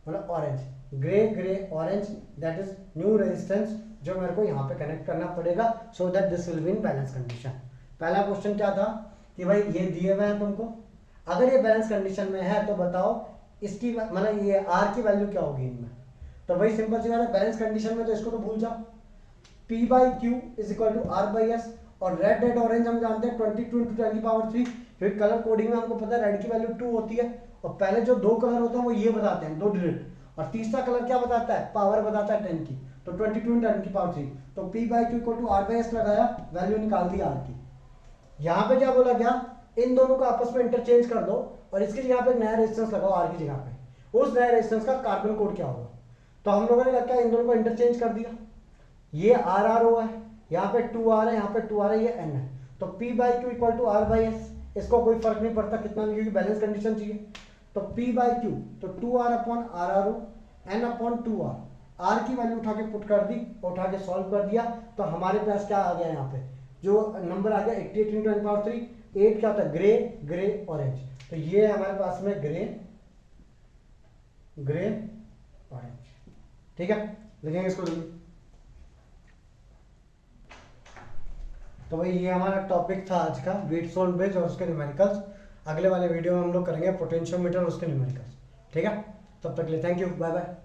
मतलब orange, grey orange, that is new resistance जो मेरे को यहाँ पे कनेक्ट करना पड़ेगा so that this will be in balance condition. पहला क्वेश्चन क्या था कि भाई ये दिए हुए हैं तुमको, अगर ये बैलेंस कंडीशन में है तो बताओ इसकी मतलब ये R की वैल्यू क्या होगी इनमें। तो भाई सिंपल सी बात है, बैलेंस कंडीशन में तो इसको तो भूल जाओ, P/Q is equal to R/S और रेड ऑरेंज हम जानते हैं 22 इंटू 10 की पावर 3, फिर कलर कोडिंग में हमको पता है रेड की वैल्यू 2 होती है और पहले जो दो कलर होते हैं वो ये बताते हैं 2 डिजिट, और तीसरा कलर क्या बताता है, पावर बताता है 10 की, तो 22 इंटू 10 की पावर 3, तो P/Q इक्वल टू R/S लगाया, वैल्यू निकाल दी R की। यहाँ पे क्या बोला गया, इन दोनों को आपस में इंटरचेंज कर दो और इसकी जगह पे एक नया रेजिस्टेंस लगाओ R की जगह पे, उस नए रेजिस्टेंस का कार्बन कोड क्या होगा। तो हम लोगों ने क्या इन दोनों को इंटरचेंज कर दिया, ये RRO है, यहाँ पे 2R है, यहाँ पे 2R है, ये N है, तो P/Q इक्वल टू R/S, इसको कोई फर्क नहीं पड़ता कितना भी क्योंकि बैलेंस कंडीशन चाहिए। तो P/Q तो 2R upon RRO N upon 2R, R की वैल्यू उठा के पुट कर दी, उठा के सॉल्व कर दिया, तो हमारे पास क्या आ गया, यहाँ पे जो नंबर आ गया 88 इंटू 10 की पावर 3, 8 क्या होता है ग्रे ऑरेंज, तो ये हमारे पास में ग्रे ऑरेंज, ठीक है। लिखेंगे इसको जल्दी। तो भाई ये हमारा टॉपिक था आज का, व्हीटस्टोन ब्रिज और उसके न्यूमेरिकल्स। अगले वाले वीडियो में हम लोग करेंगे पोटेंशियोमीटर और उसके न्यूमेरिकल्स, ठीक है। तब तक के लिए थैंक यू, बाय बाय।